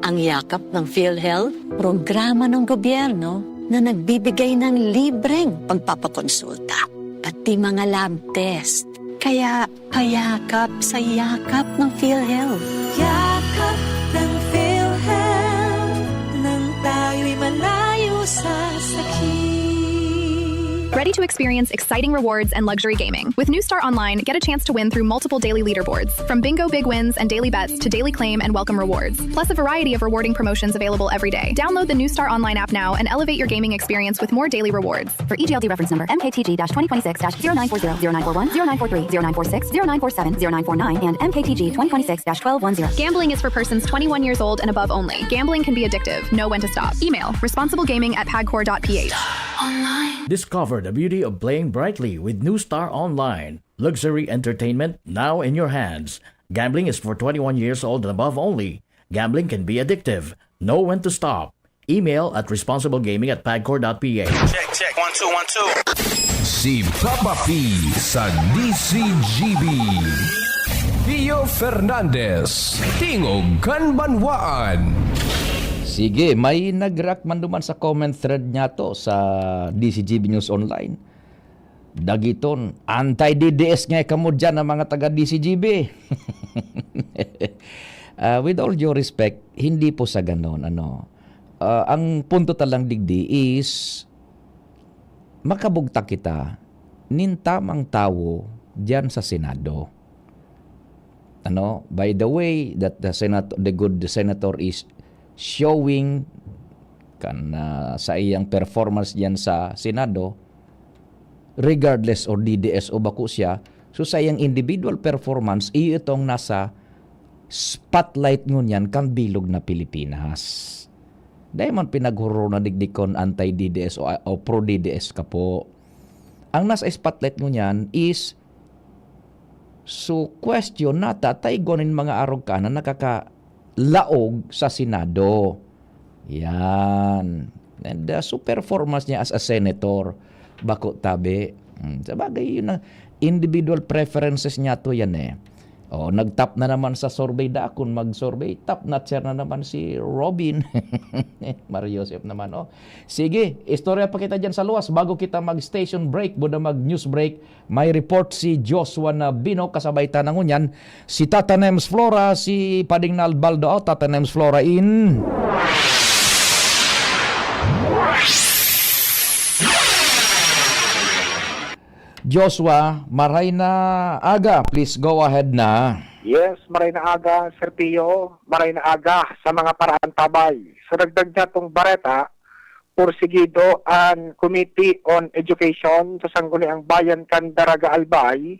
Ang yakap ng PhilHealth, programa ng gobyerno na nagbibigay ng libreng pagpapakonsulta, pati mga lab test. Kaya payakap sa yakap ng PhilHealth. Yakap ng PhilHealth, nang tayo'y malayo sa sakit. Ready to experience exciting rewards and luxury gaming? With New Star Online, get a chance to win through multiple daily leaderboards, from bingo big wins and daily bets to daily claim and welcome rewards, plus a variety of rewarding promotions available every day. Download the New Star Online app now and elevate your gaming experience with more daily rewards. For EGLD reference number MKTG-2026-0940, 0940, 0943, 0946, 0947, 0949, and MKTG 2026-1210. Gambling is for persons 21 years old and above only. Gambling can be addictive. Know when to stop. Email responsiblegaming@pagcor.ph. Discover the beauty of playing brightly with New Star Online. Luxury entertainment now in your hands. Gambling is for 21 years old and above only. Gambling can be addictive. Know when to stop. Email at responsiblegaming@pagcor.ph. Check, 1 2 1 2. Si Papa P sa DCGB. Pio Fernandez, Tingog Kanbanwaan. Sige, may nag-react man duman sa comment thread niya to sa DCGB News Online. Dagiton, anti-DDS nga kamo dyan ang mga taga-DCGB. With all due respect, hindi po sa ganon. Ang punto talang digdi is makabugta kita nin tamang tao dyan sa Senado. by the way that the good senator is showing sa iyang performance diyan sa Senado, regardless or DDS o bako siya, so sa iyang individual performance, itong nasa spotlight ngunyan kan bilog na Pilipinas. Dahil man pinaghuro na digdikon anti-DDS o pro-DDS ka po. Ang nasa spotlight ngunyan is so question na tatay gonin mga arog ka na nakakalaog sa Senado. Yan. And so performance niya as a senator, bako tabi. Sabagay yun na individual preferences niya to yan eh. Nag-top na naman sa survey dakon, mag-survey, top notcher na naman si Robin. Mario Joseph naman, Sige, istorya pa kita dyan sa luwas. Bago kita mag-station break, buda mag-news break, may report si Joshua na Bino, kasabay tanangon yan, si Tata Nems Flora, si Pading Nalbaldo, Tata Nems Flora in... Joshua, maray na aga. Please go ahead na. Yes, maray na aga, Sir Pio. Maray na aga sa mga paraan tabay. So dagdag niya itong bareta, pursigido ang Committee on Education sa Sangguniang Bayan kan Daraga Albay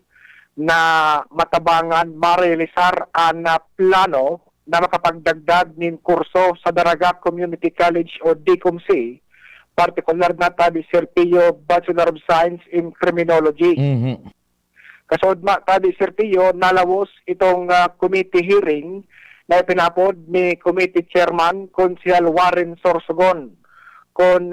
na matabangan marealisar ang plano na makapagdagdag nin kurso sa Daraga Community College o DCOMC, particular na tabi Sir Pio Bachelor of Science in Criminology. Kasod tabi Sir Pio, nalawos itong committee hearing na ipinapod ni Committee Chairman Konsehal Warren Sorsogon. Kung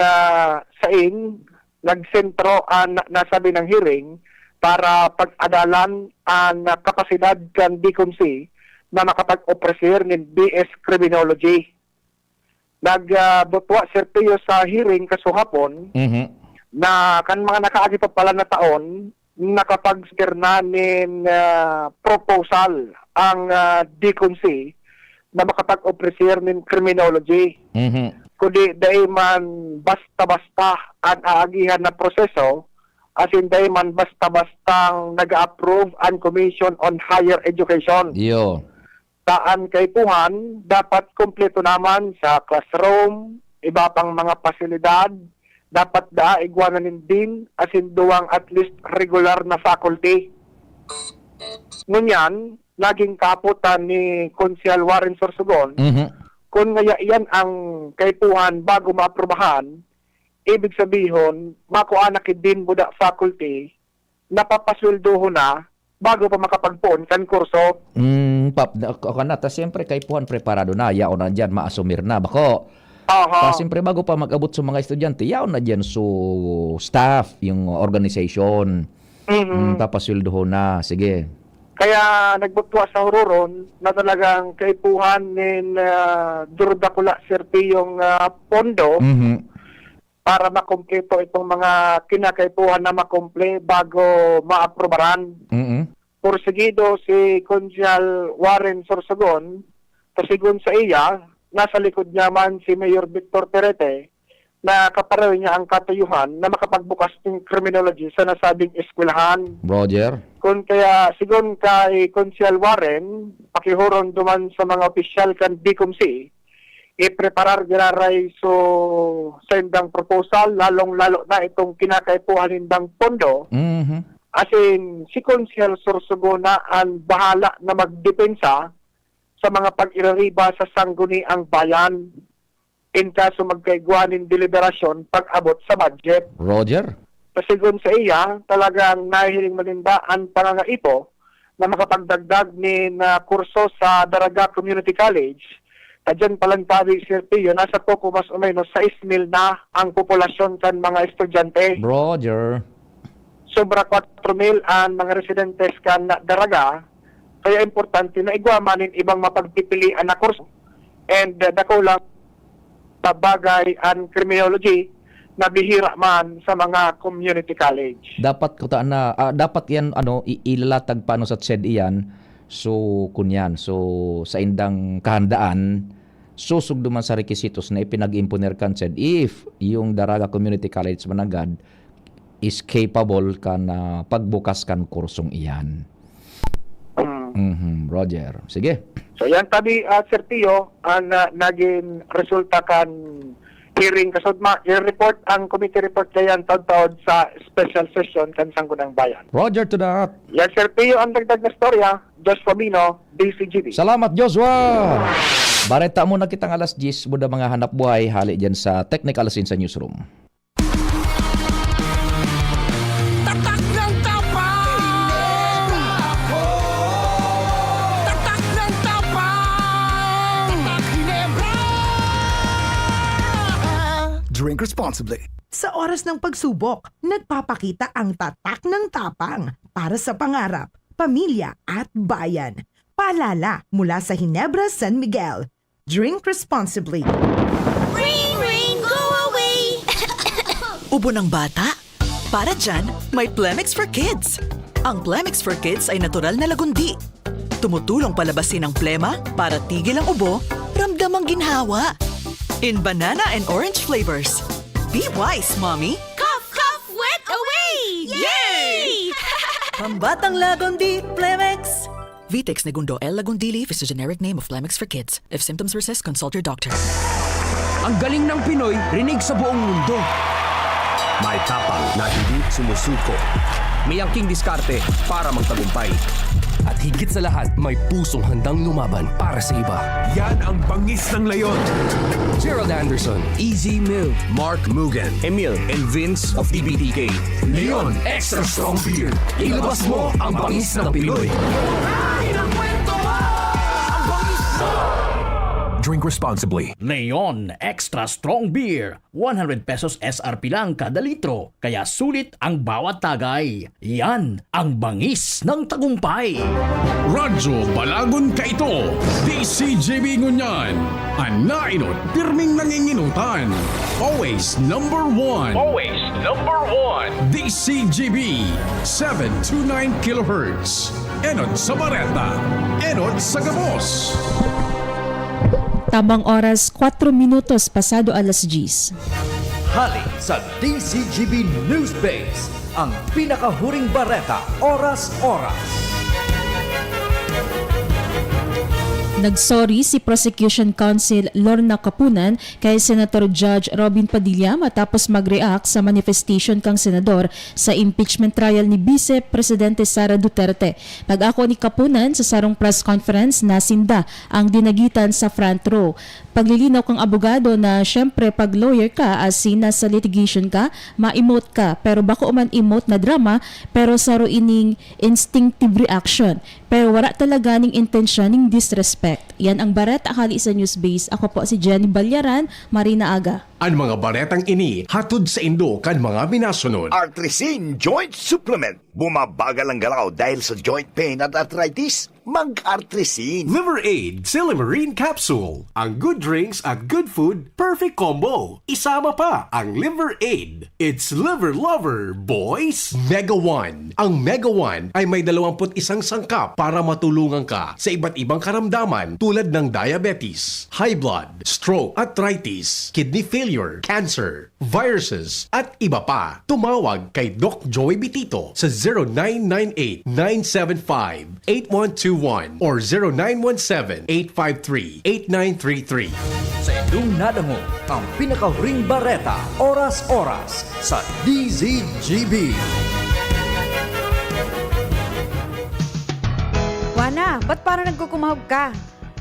saing nagsentro ang nasabi ng hearing para pag-adalan ang kapasidad kan DCOMC na makapag-opresir ng BS Criminology. Nagbutwa Sir Pio sa hearing kasuhapon na kan mga nakaagi pa pala na taon nakapag-stir na nin proposal ang DCOMC na makapag-opresir ng criminology. Kundi dahil man basta-basta ang aagihan na proseso, as in dahil man basta-bastang nag-approve ang Commission on Higher Education. Taan kay Puhan, dapat kompleto naman sa classroom, iba pang mga pasilidad, dapat igwanan din asin duwang at least regular na faculty. Ngunyan, naging kaputan ni Konsehal Warren Sorsogon, kung ngaya iyan ang kay Puhan bago maaprubahan, ibig sabihin, makuanak din buda faculty, napapasweldoho na, bago pa makapagpuon kan kurso. Siyempre kay Puhan preparado na, yaon na dyan, maasumir na. Bako, siyempre bago pa mag-abot sa mga estudyante, yaon na dyan staff, yung organization. Papasweldoho na, sige. Kaya nagbutwa sa hururon na talagang kay Puhan nin Durdakula Sirpi yung pondo para makumpleto itong mga kinakaipuhan na makumple bago maaprobaran. Porsigido si Konsehal Warren Sorsogon, pasigon sa iya, nasa likod niya man si Mayor Victor Terete, na kapareho niya ang katayuhan na makapagbukas ng criminology sa nasabing eskwelahan. Roger. Kung kaya sigon kay Konsehal Warren, pakihuron duman sa mga opisyal kan DCOMC, i-preparar ginaray sa indang proposal, lalong-lalo na itong kinakaipuhan indang pondo. As in, si Konsehal Sorsogon na ang bahala na magdepensa sa mga pag-irariba sa sangguniang bayan in kaso magkaigwanin deliberasyon pag-abot sa budget. Roger. Pasigon sa iya, talagang nahihiling maninda ang pangangaipo na makapagdagdag ni kurso sa Daraga Community College. Diyan palang tabi, Sir Pio, nasa poko mas o menos 6,000 na ang populasyon kan mga estudyante. Roger. Sobra 4,000 ang mga residentes kan Daraga. Kaya importante na igwamanin ibang mapagpipilian na kurso. And dako lang bagay ang criminology na bihira man sa mga community college. Dapat dapat yan ilalatag paano sa CHED iyan. So kunyan, so sa indang kahandaan, susugdo man sa requisitos na ipinag-imponer kan CHED if yung Daraga Community College Managad is capable ka na pagbukas kan kursong iyan. lamang. Roger. Sige. So yan tabi Sir Tio, ang naging resulta kan hearing kasudma i-report ang committee report kayan taod-taod sa special session kan Sangguniang Bayan. Roger to that. Yan Sir Tio ang dagdag na storya, Josh Fabino, DCGB. Salamat, Joshua! Bareta muna kitang alas 10, buda mga hanap buhay, hali dyan sa Technical Scene sa Newsroom. Tatak ng tapang! Tatak ng tapang! Tatak Ginebra! Drink responsibly. Sa oras ng pagsubok, nagpapakita ang tatak ng tapang para sa pangarap, pamilya at bayan. Paalala mula sa Ginebra San Miguel. Drink responsibly. Ring, ring, go away! Ubo ng bata? Para dyan, may Plemix for Kids. Ang Plemix for Kids ay natural na lagundi. Tumutulong palabasin ang plema para tigil ang ubo, ramdam ang ginhawa. In banana and orange flavors. Be wise, Mommy! Cough, cough, wet away! Yay! Pambatang lagundi, Plemix! Vitex Negundo L. Lagundili is the generic name of Plemix for Kids. If symptoms persist, consult your doctor. Ang galing ng Pinoy, rinig sa buong mundo. May tapang na hindi sumusuko. May angking diskarte para magtagumpay. At higit sa lahat, may pusong handang lumaban para sa iba. Yan ang bangis ng layon. Gerald Anderson, Easy Mill, Mark Mugen, Emil, and Vince of TBTK. Leon Extra Strong Beer. Ilabas mo ang bangis ng Pinoy. Drink responsibly. Leon Extra Strong Beer. 100 pesos SRP lang kada litro. Kaya sulit ang bawat tagay. Yan ang bangis ng tagumpay. Radyo Balagon ka ito. DCGB Ngunyan. Anainot, pirming nanginginutan. Always number one. Always number one. DCGB 729 kHz. Enot sa Bareta. Enot sa Gabos. Tamang oras, 4 minutos pasado alas 10. Hali sa DCGB News Base, ang pinakahuring bareta, oras-oras. Nagsorry si Prosecution Counsel Lorna Kapunan kay Senator Judge Robin Padilla matapos mag-react sa manifestation kang senador sa impeachment trial ni Vice Presidente Sara Duterte. Pag-ako ni Kapunan sa sarong press conference na sinda ang dinagitan sa front row. Paglilinaw kang abogado na syempre pag lawyer ka as in nasa litigation ka, ma-emote ka pero bako man emote na drama pero saro ining instinctive reaction. Pero wala talaga ning intensyon ning disrespect. Yan ang Bareta Hali sa Newsbase. Ako po si Jenny Balyaran, Marina Aga. Ang mga baretang ini hatod sa Indo kan mga minasunod. Artrisin Joint Supplement. Bumabagal ang galaw dahil sa joint pain at arthritis. Mag-Artrisin. Liver Aid Silimarine Capsule. Ang good drinks at good food, perfect combo. Isama pa ang Liver Aid. It's liver lover, boys. Mega One. Ang Mega One ay may 21 sangkap para matulungan ka sa iba't ibang karamdaman tulad ng diabetes, high blood, stroke, arthritis, kidney failure, cancer, viruses, at iba pa. Tumawag kay Doc Joey Bitito sa 0998-975-8121 or 0917-853-8933. Sa inyong nadango, ang pinakahuring bareta, oras-oras sa DZGB. Wana, ba't parang nagkukumahog ka?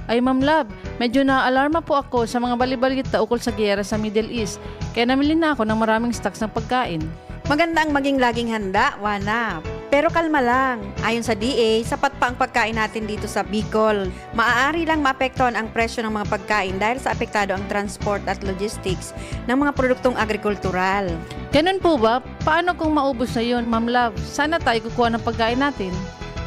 Ay Ma'am Love, medyo na-alarma po ako sa mga balibalita ukol sa giyera sa Middle East. Kaya namili na ako ng maraming stocks ng pagkain. Maganda ang maging laging handa, Wana. Pero kalma lang. Ayon sa DA, sapat pa ang pagkain natin dito sa Bicol. Maaari lang maapektuhan ang presyo ng mga pagkain dahil sa apektado ang transport at logistics ng mga produktong agrikultural. Ganun po ba? Paano kung maubos na yun, Ma'am Love? Sana tayo kukuha ng pagkain natin.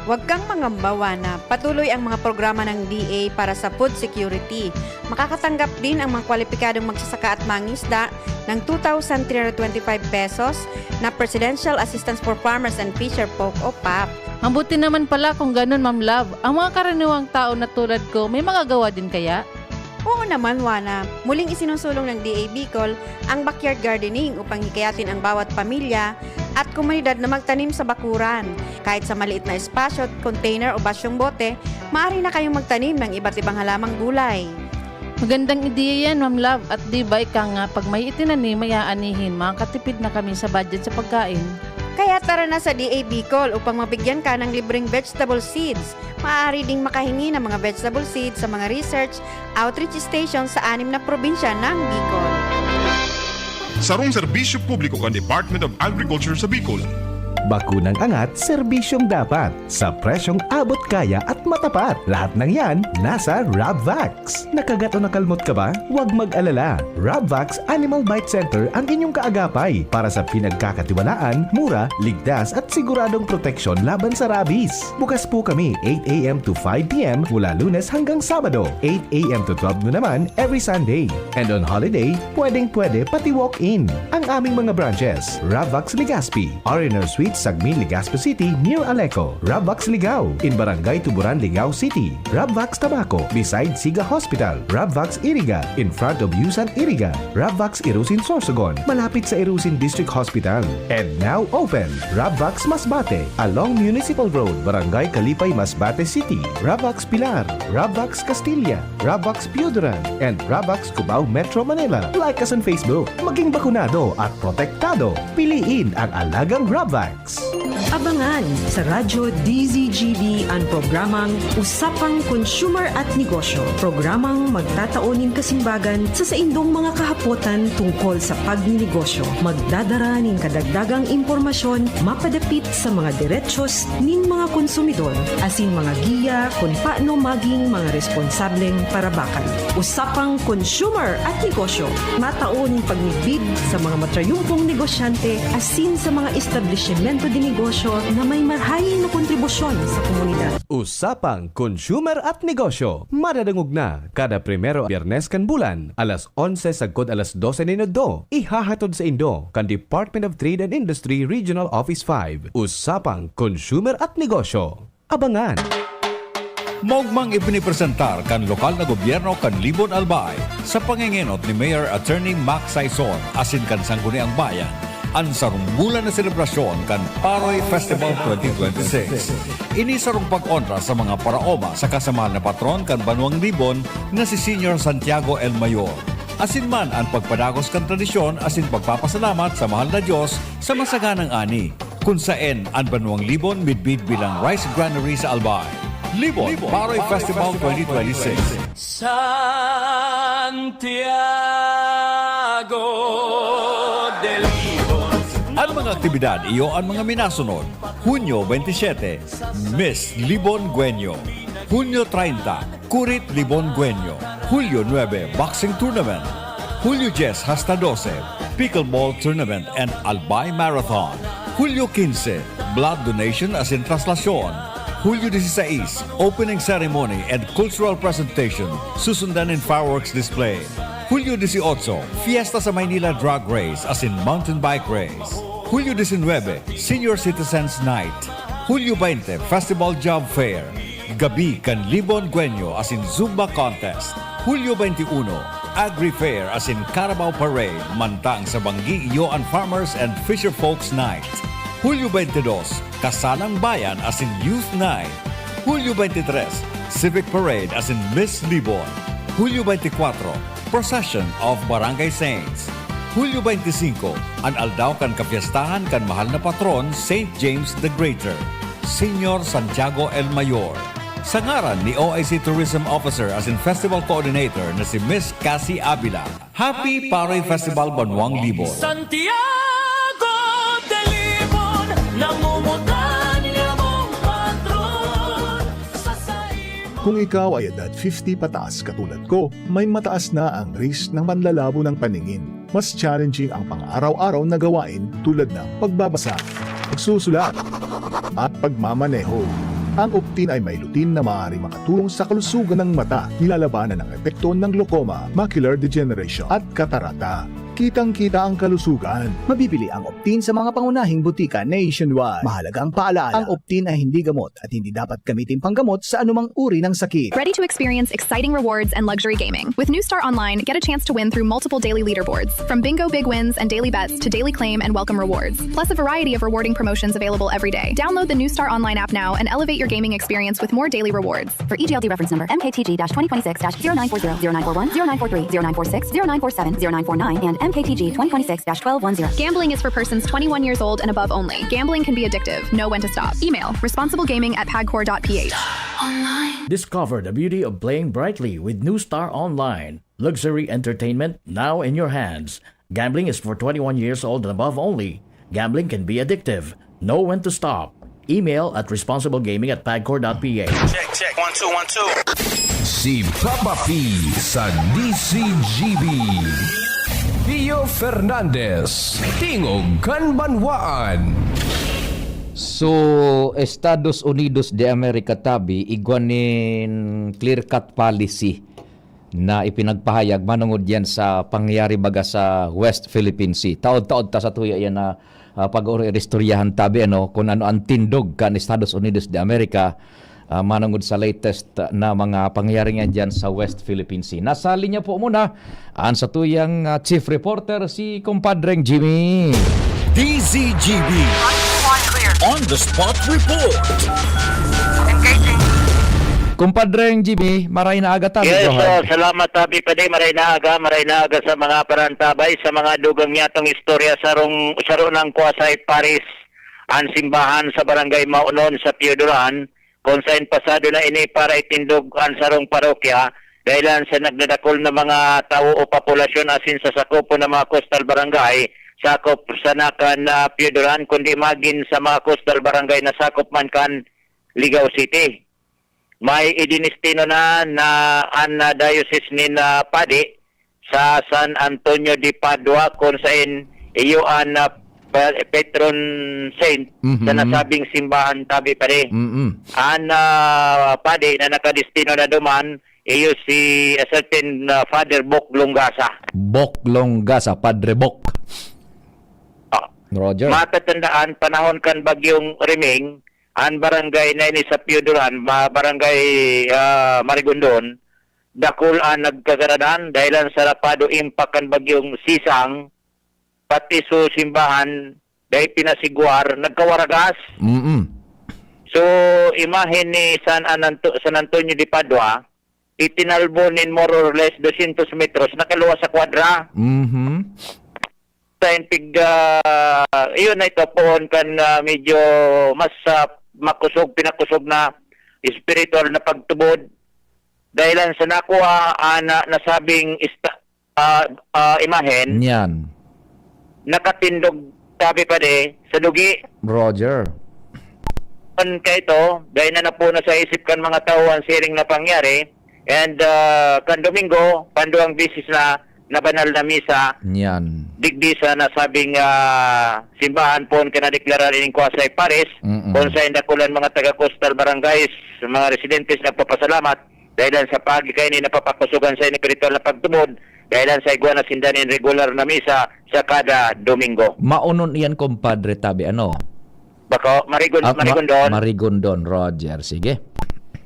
Huwag kang mangamba, na patuloy ang mga programa ng DA para sa food security. Makakatanggap din ang mga kwalipikadong magsasaka at mangisda ng 2,325 pesos na Presidential Assistance for Farmers and Fisher Folk o PAF. Ang buti naman pala kung ganun, Ma'am Love. Ang mga karaniwang tao na tulad ko, may magagawa din kaya? Oo naman, Wana. Muling isinusulong ng DA Bicol ang backyard gardening upang hikayatin ang bawat pamilya at komunidad na magtanim sa bakuran. Kahit sa maliit na espasyo, container o basyong bote, maaari na kayong magtanim ng iba't ibang halamang gulay. Magandang ideya yan, Ma'am Love. At di ba ika nga, pag may itinanim, may aanihin, makakatipid na kami sa budget sa pagkain. Kaya tara na sa DA Bicol upang mabigyan ka ng libreng vegetable seeds. Maaari ding makahingi ng mga vegetable seeds sa mga research outreach station sa 6 na probinsya ng Bicol. Sarong serbisyo publiko kan Department of Agriculture sa Bicol. Bakunang angat, serbisyong dapat. Sa presyong abot kaya at matapat. Lahat ng yan, nasa Rabvax. Nakagat o nakalmot ka ba? Huwag mag-alala. Rabvax Animal Bite Center ang inyong kaagapay para sa pinagkakatiwalaan, mura, ligtas at siguradong proteksyon laban sa rabies. Bukas po kami 8 a.m. to 5 p.m. mula Lunes hanggang Sabado. 8 a.m. to 12 noon naman every Sunday. And on holiday, pwedeng-pwede pati walk-in. Ang aming mga branches, Rabvax Legazpi, R&R Suite Sagmi, Legazpi City near Aleco, Rabvax Ligao in Barangay Tuburan, Ligao City, Rabvax Tabaco beside Siga Hospital, Rabvax Iriga in front of Yusan Iriga, Rabvax Irusin Sorsogon malapit sa Irusin District Hospital, and now open Rabvax Masbate along Municipal Road, Barangay Kalipay, Masbate City, Rabvax Pilar, Rabvax Castilla, Rabvax Piudaran, and Rabvax Cubao Metro Manila. Like us on Facebook. Maging bakunado at protektado. Piliin ang alagang Rabvax. Abangan sa Radyo DZGB ang programang Usapang Consumer at Negosyo. Programang magtataunin kasimbagan sa saindong mga kahapotan tungkol sa pagninegosyo. Magdadara ning kadagdagang impormasyon mapadapit sa mga diretsyon ning mga konsumidor asin mga giya kung paano maging mga responsableng parabakan. Usapang Consumer at Negosyo. Mataon pagnibid sa mga matrayumpong negosyante asin sa mga establishmento di negosyo na may marhayin na kontribusyon sa komunidad. Usapang Consumer at Negosyo. Madadangog na kada primero Biyernes kan bulan, alas 11 sagkod alas 12 minuto. Ihahatod sa Indo kan Department of Trade and Industry Regional Office 5. Usapang Consumer at Negosyo. Abangan! Maugmang ipinipresentar kan lokal na gobyerno kan Libon Albay sa pangingenot ni Mayor Attorney Mac Saison asin kan Sangguniang Bayan ang sarunggulan na selebrasyon kan Paroy Festival 2026. Ini sarong pag-onra sa mga paraoma sa kasamahan na patron kan Banuang Libon na si Senior Santiago El Mayor. Asin man ang pagpadagos kan tradisyon asin pagpapasalamat sa mahal na Diyos sa masaganang ani, kung saan ang Banuang Libon midbid bilang rice granary sa Albay. Libon Paroy Festival 2026. Santiago del Ang mga aktibidad iyo ang mga minasunod. Hunyo 27, Miss Libon Guenyo. Hunyo 30, Kurit Libon Guenyo. Hulyo 9, Boxing Tournament. Hulyo 10 hasta 12, Pickleball Tournament and Albay Marathon. Hulyo 15, Blood Donation as in Traslasyon. Hulyo 16, Opening Ceremony and Cultural Presentation, susundan in fireworks display. Hulyo 18, Fiesta sa Maynila Drag Race as in Mountain Bike Race. Hulyo 19, Senior Citizens Night. Hulyo 20, Festival Job Fair. Gabi kan Libon Guenyo as in Zumba Contest. Hulyo 21, Agri Fair as in Carabao Parade, mantang sa Banggi Iyo and Farmers and Fisher Folks Night. Hulyo 22, Kasalang Bayan as in Youth Night. Hulyo 23, Civic Parade as in Miss Libon. Hulyo 24, Procession of Barangay Saints. Hulyo 25, ang aldaw kan kapiestahan kan mahal na patron St. James the Greater, Senior Santiago El Mayor. Sa ngaran ni OIC Tourism Officer as in Festival Coordinator na si Miss Cassie Avila. Happy Paroy Festival Banuang Libon. Santiago del Libon, namumutan niya mong patron. Kung ikaw ay edad 50 pataas katulad ko, may mataas na ang risk ng panlalabo ng paningin. Mas challenging ang pang-araw-araw na gawain tulad ng pagbabasa, pagsusulat, at pagmamaneho. Ang Optin ay may lutin na maaari makatulong sa kalusugan ng mata, nilalabanan ng epekto ng glaucoma, macular degeneration at katarata. kitang-kita ang kalusugan. Mabibili ang Optin sa mga pangunahing butika nationwide. Mahalagang paalala, ang Optin ay hindi gamot at hindi dapat gamitin panggamot sa anumang uri ng sakit. Ready to experience exciting rewards and luxury gaming. With New Star Online, get a chance to win through multiple daily leaderboards, from bingo big wins and daily bets to daily claim and welcome rewards, plus a variety of rewarding promotions available every day. Download the New Star Online app now and elevate your gaming experience with more daily rewards. For EGLD reference number MKTG-2026-0940, 0940, 0943, 0946, 0947, 0949, and MKTG 2026-1210. Gambling is for persons 21 years old and above only. Gambling can be addictive. Know when to stop. Email responsiblegaming@pagcor.ph. Discover the beauty of playing brightly with New Star Online. Luxury entertainment now in your hands. Gambling is for 21 years old and above only. Gambling can be addictive. Know when to stop. Email at responsiblegaming@pagcor.ph. Check. 1, 2, 1, 2. Si Papa P sa DCGB. Pio Fernandez, Tingog Kanbanwaan. So, Estados Unidos de America tabi igwanin clear-cut policy na ipinagpahayag manungod yan sa pangyayari baga sa West Philippine Sea. Taod-taod ta sa tuya yan na pag-oristoryahan tabi kung ano ang tindog kan Estados Unidos de America manungod sa latest na mga pangyayari nga dyan sa West Philippine Sea. Nasa linya po muna ang sa tuyang chief reporter si Compadreng Jimmy. DZGB On the Spot Report. Kumpadreng Jimmy, maray na aga tabi. Yes, salamat tabi pa din. Maray na aga sa mga parantabay, sa mga dugang yatong istorya sa rong ng Kuasay Paris, ang simbahan sa barangay Maunon sa Pioduran, kung saan pasado na ini para itindog ang sarong parokya, dahilan sa nagdadakol na mga tao o populasyon asin sa sakopo ng mga coastal barangay, sakop sa nakan na Pioduran, kundi magin sa mga coastal barangay na sakop man kan Ligao City. May idinistino na ang diocese ni na Padi sa San Antonio de Padua kung saan iyo ang patron saint sa nasabing simbahan tabi Padi. Ang Padi na nakadistino na duman iyo si a certain Father Bok Longasa. Bok Longasa, Padre Bok. Roger. Matatandaan panahon kan bagyong Riming, ang barangay na ini sa Pioduran, barangay Marigondon, dakul ang nagkagaradan dahilan sa rapado impact kan bagyong Sisang, pati so simbahan dahil pinasiguar, nagkawaragas. So, imahin ni San Antonio de Padua, itinalbonin more or less 200 metros, nakaluwa sa kwadra. Iyon na ito po kan medyo mas pinakusog na spiritual na pagtubod dahilan sa nakuha na nasabing imahen yan nakatindog tabi pa sa dugi. Roger. Kaya ito dahil na po na sa isip kan mga tao ang siring na pangyari, and kan Domingo panduang bisis na banal na misa yan digdi sa nasabing simbahan po na deklara rin Kuasay Paris, kung sa indakulan mga taga-coastal barangays, mga residentes nagpapasalamat dahilan sa pagkikay ni napapakusugan sa espiritual na pagtubod dahilan sa igwa na sindanin regular na misa sa kada Domingo. Maunon iyan, compadre tabi, Bako, Marigondon. Marigondon, Roger. Sige.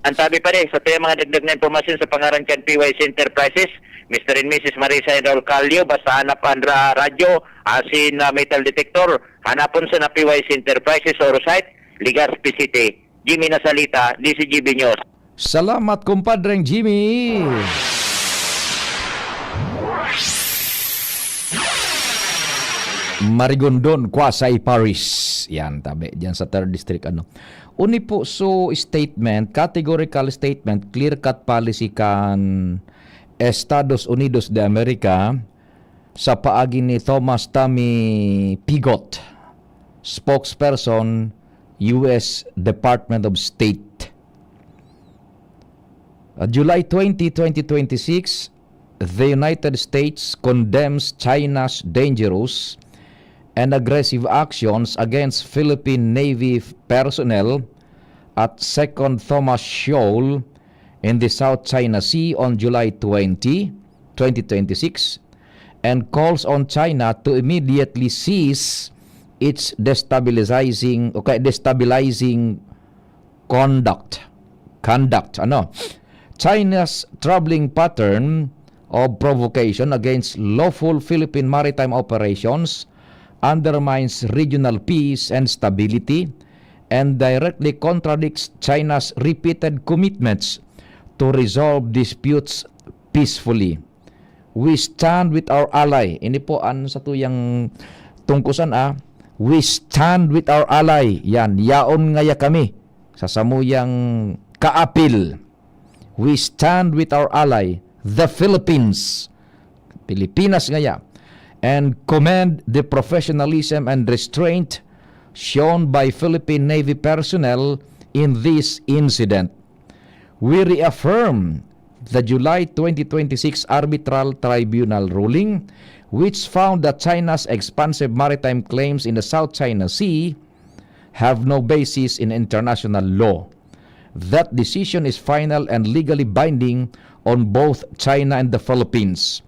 Ang tabi pa rin, sa tayo mga dagdag na impormasyon sa pangaran kan PYC Enterprises, Mr. and Mrs. Marisa and Raul Calio, basta hanap ang radyo, asin metal detector, hanapon sa na PYC Enterprises or site, Legazpi City. Jimmy Nasalita, DCGB News. Salamat, kumpadreng Jimmy. Marigondon, Kuasay Paris. Yan, tabi. Diyan sa 3rd District. Uni po, so statement, categorical statement, clear-cut policy kan Estados Unidos de America sa paagi ni Thomas Tommy Pigot, spokesperson, U.S. Department of State. July 20, 2026, the United States condemns China's dangerous and aggressive actions against Philippine Navy personnel at 2nd Thomas Shoal in the South China Sea on July 20, 2026, and calls on China to immediately cease its destabilizing conduct. China's troubling pattern of provocation against lawful Philippine maritime operations undermines regional peace and stability and directly contradicts China's repeated commitments to resolve disputes peacefully. We stand with our ally. Ini po an sa tuyang tungkusan We stand with our ally. Yan, yaon ngaya kami sa samuyang kaapil. We stand with our ally, the Philippines. Pilipinas ngaya. And commend the professionalism and restraint shown by Philippine Navy personnel in this incident. We reaffirm the July 2026 Arbitral Tribunal ruling, which found that China's expansive maritime claims in the South China Sea have no basis in international law. That decision is final and legally binding on both China and the Philippines.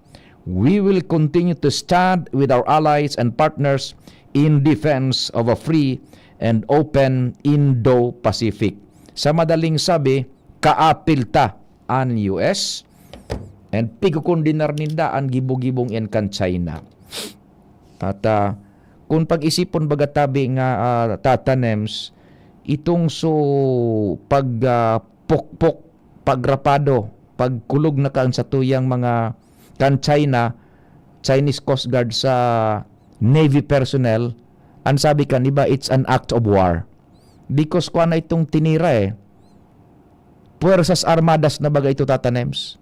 We will continue to stand with our allies and partners in defense of a free and open Indo-Pacific. Sa madaling sabi, kaapil ta ang US and pigukundinar ninda ang gibong-gibong yan kan China. At kung pag-isipon bagatabi nga tatanems, itong pagpukpok, pagrapado, pagkulog na kan sa tuyang mga kan China, Chinese Coast Guard sa Navy personnel, ang sabi kan iba, it's an act of war. Because kuha na itong tinira puwersas armadas na baga ito tatanems.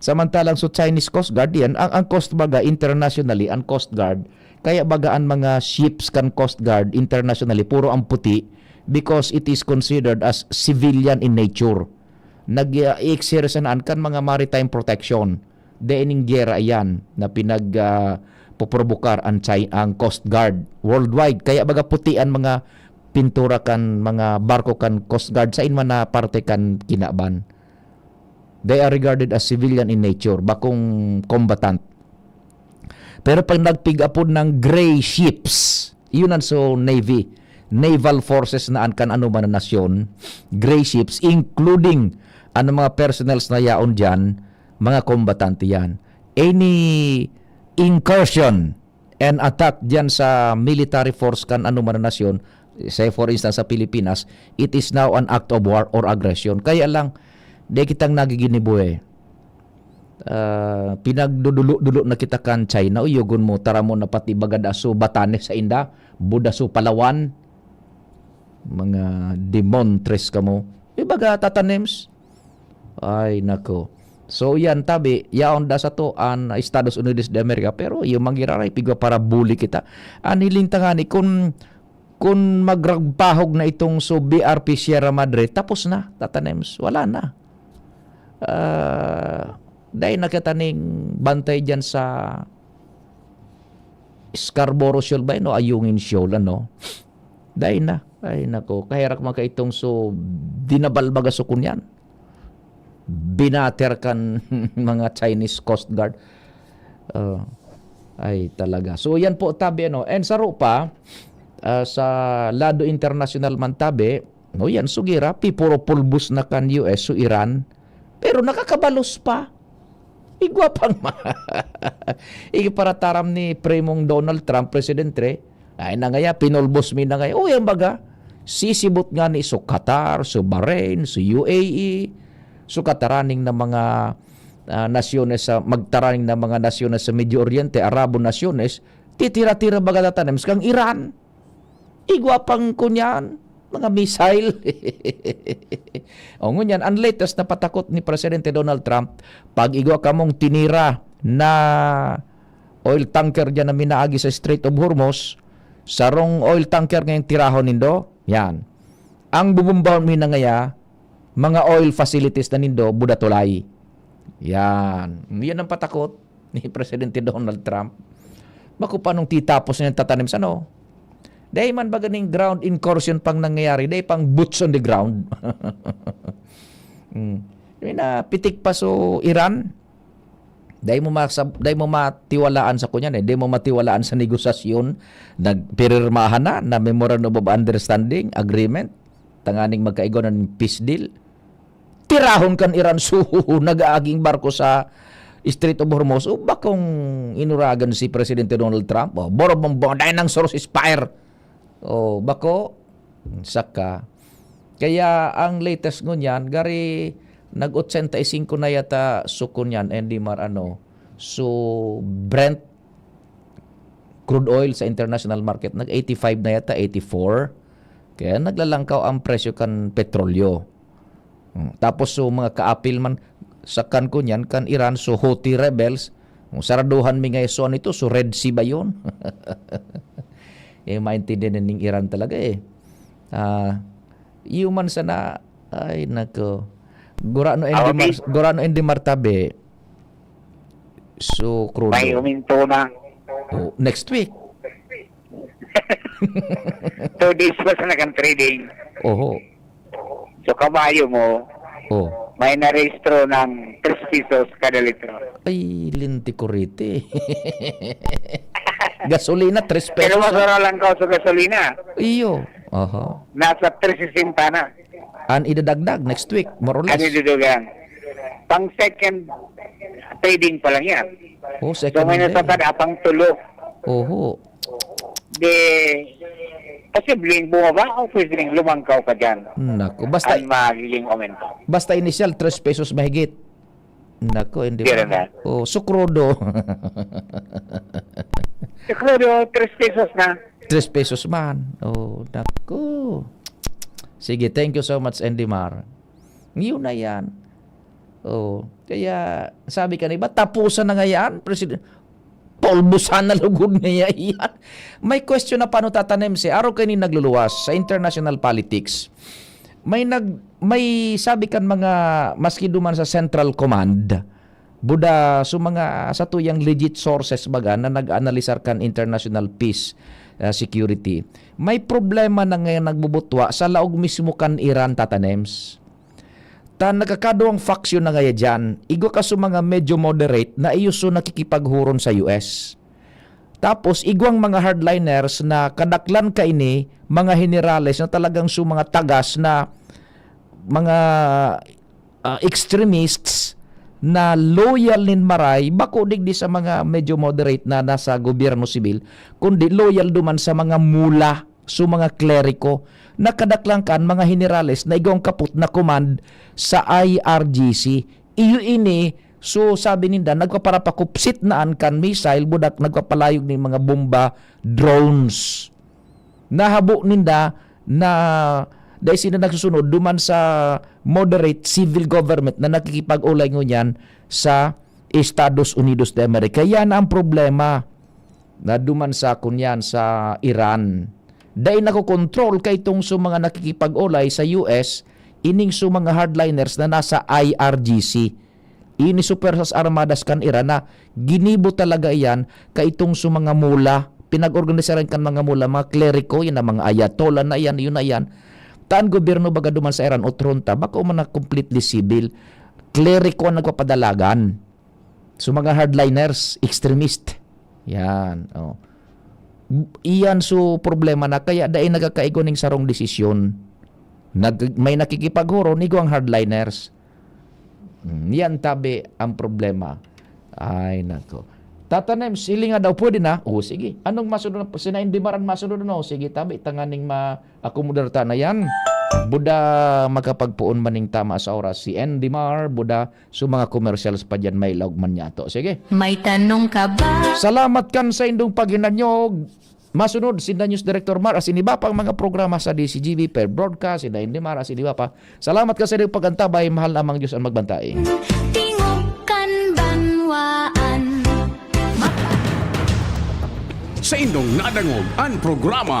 Samantalang so Chinese Coast Guard yan, ang Coast baga internationally, ang Coast Guard, kaya bagaan mga ships kan Coast Guard internationally, puro ang puti because it is considered as civilian in nature. Nag-exercisean kan mga maritime protection. Dening gera yan na pinag-poprovokar ang Coast Guard worldwide. Kaya baga putian mga pintura kan mga barko kan Coast Guard sa inman na parte kan kinaban. They are regarded as civilian in nature, bakong combatant. Pero pag nagpigapod ng gray ships, yun ang so Navy, naval forces na kan ano man na nasyon, gray ships, including ano mga personnels na yaon dyan, mga kombatante yan. Any incursion and attack dyan sa military force kan ano man na nasyon, say for instance sa Pilipinas, it is now an act of war or aggression. Kaya lang, di kitang nagiginibo pinagdudulo na kita kan China, uyugon mo, tara mo na pati bagadaso Batanes sa Inda, Budaso Palawan, mga demontres ka mo. Ibaga tatanems. Ay, nako. So yan tabi, yaon da sa to ang Estados Unidos de America, pero yung manggiraray pigwa para bully kita. Aniling tangani kung magragpahog na itong so BRP Sierra Madre, tapos na tatanems, wala na. Dahil nakitaning bantay dyan sa Scarborough Shoal ba no, Ayungin Shoal ano. Dahil na, ay nako, kahirak maka itong so dinabalbaga so kunyan. Binater kan mga Chinese Coast Guard. Ay talaga. So yan po tabi ano. And sa rupa, sa lado international man tabi, no yan sugira, pipuro pulbus na kan US so Iran. Pero nakakabalos pa. Igwa pang para taram ni Premong Donald Trump, Presidente, ay na ngaya, pinulbos mi na ngaya. O yan baga, sisibot nga ni so Qatar, so Bahrain, so UAE, so kataraning na mga nasyones sa magtaraning na mga nasyones sa Medio Oriente, Arabo nasyones, titira-tira baga tatanems kang Iran. Igwa pang kunyan. Mga missile. O ngunyan, ang latest na patakot ni Presidente Donald Trump, pag igwa kamong tinira na oil tanker dyan na minaagi sa Strait of Hormuz, sarong oil tanker ngayong tirahon nindo, yan. Ang bubumbaon mi na ngaya, mga oil facilities na nindo, budatulay. Yan. Yan ang patakot ni Presidente Donald Trump. Baku pa nung titapos na yung tatanim sa ano? Dahil man ba ganing ground incursion pang nangyayari, dahil pang boots on the ground. Pitik pa so Iran, Dahil mo matiwalaan sa kunyan dahil mo matiwalaan sa negosasyon, nagpirmahan na memorandum of understanding, agreement, tanganing magkaigo ng peace deal. Tirahon kan Iran nag-aaging barko sa Strait of Hormuz. O ba kung inuragan si Presidente Donald Trump? O, borobong dahil ng source expire. O, bako, saka. Kaya ang latest ngunyan, gari nag-85 na yata sukon yan, Endimar, so Brent crude oil sa international market, nag-85 na yata, 84. Kaya naglalangkaw ang presyo kan petrolyo. Tapos so mga kaapil man sa kan kunyan, kan Iran, so Houthi rebels, saraduhan mi ngay so nito, so Red Sea ba yun? Maintindihan ng Iran talaga human sana, ay nako. Gurano endi martabe. So crude. May uminto na. Oh, next week. 2 days pa sa nag-trading. Oho. So kabayo mo, may narehistro ng 3 pesos kada litro. Ay, linti ko rite. Gasolina, 3 pesos. Pero masara lang ka sa gasolina. Iyo. Oho. Nasa 3.60 na. An idadagdag next week, more or less. Ano dudugan? Pang second trading pa lang yan. Oh, second so may nasatad pang tulo. Oho. De, posibleng bumaba o posibleng lumangkaw ka dyan. Nako, basta ang magiging aumento. Basta initial 3 pesos mahigit. Nako, hindi Dire ba? na. Oh, sukrodo. Sukrodo, 3 pesos na. 3 pesos man. Oh, nako. Sige, thank you so much, Endimar. Ngayon na yan. Oh, kaya sabi ka na iba, tapusan na nga yan, President. Polbusan na lugod niya yan. May question na paano tatanim si araw kayo nagluluwas sa international politics. May sabi kan mga maski duman sa Central Command, buda so mga sa tuyang legit sources baga na nag-analisar kan international peace security. May problema na ngayon nagbubutwa sa laog mismo kan Iran tatanems. Tan nakakaduang faction na ngaya dyan, igo ka sa mga medyo moderate na iyuso nakikipaghuron sa US. Tapos igwang mga hardliners na kadaklan ka ini, mga generales na talagang su mga tagas na mga extremists na loyal nin maray, bako digdi sa mga medyo moderate na nasa gobyerno sibil, kundi loyal duman sa mga mula, su mga kleriko, nakadaklang kan mga generales na igong kaput na command sa IRGC. Iyo ini, so sabi ninda, nagpaparapakupsit naan kan missile, budak nagpapalayog ni mga bomba, drones. Nahabo ninda na dahil sila nagsusunod duman sa moderate civil government na nakikipag-ulay ngunyan sa Estados Unidos de America. Yan ang problema na duman sa kunyan sa Iran. Dahil nakokontrol kay itong sa mga nakikipag-ulay sa US, ining sa mga hardliners na nasa IRGC. Ini Supersas Armadas kan Iran na ginibo talaga yan kay itong sa mga mula, pinag-organisaran kan mga mula, mga kleriko, yan ang mga ayatollah na yan, yun na yan. Taan gobyerno baga duman sa Iran o tronta, baka man na completely civil, kleriko ang nagpapadalagan. So mga hardliners, extremist. Yan. Oh. Iyan so problema na kaya dahil nagkakaigo ning sarong desisyon. May nakikipaghuro nigo ang hardliners. Yan tabi ang problema. Ay nako. Tatanim sili nga daw pwede na. O sige. Anong masunod na sinaindimaran masunod na? O sige tabi tanganing ma-akomodar ta na yan. Buda makapagpuon maning tama sa oras si Endimar, buda so mga commercials pa dyan may laog man yato. Sige. May tanong ka ba? Salamat kan sa indong paginanyog. Masunod, sinda News Director Mar, asin iba pang mga programa sa DCGB per broadcast, sinda Endimar, asin iba pa. Salamat ka sa indong pagantabay, mahal namang Diyos ang magbantay. Tingukan banwaan. Sa indong nadangog ang programa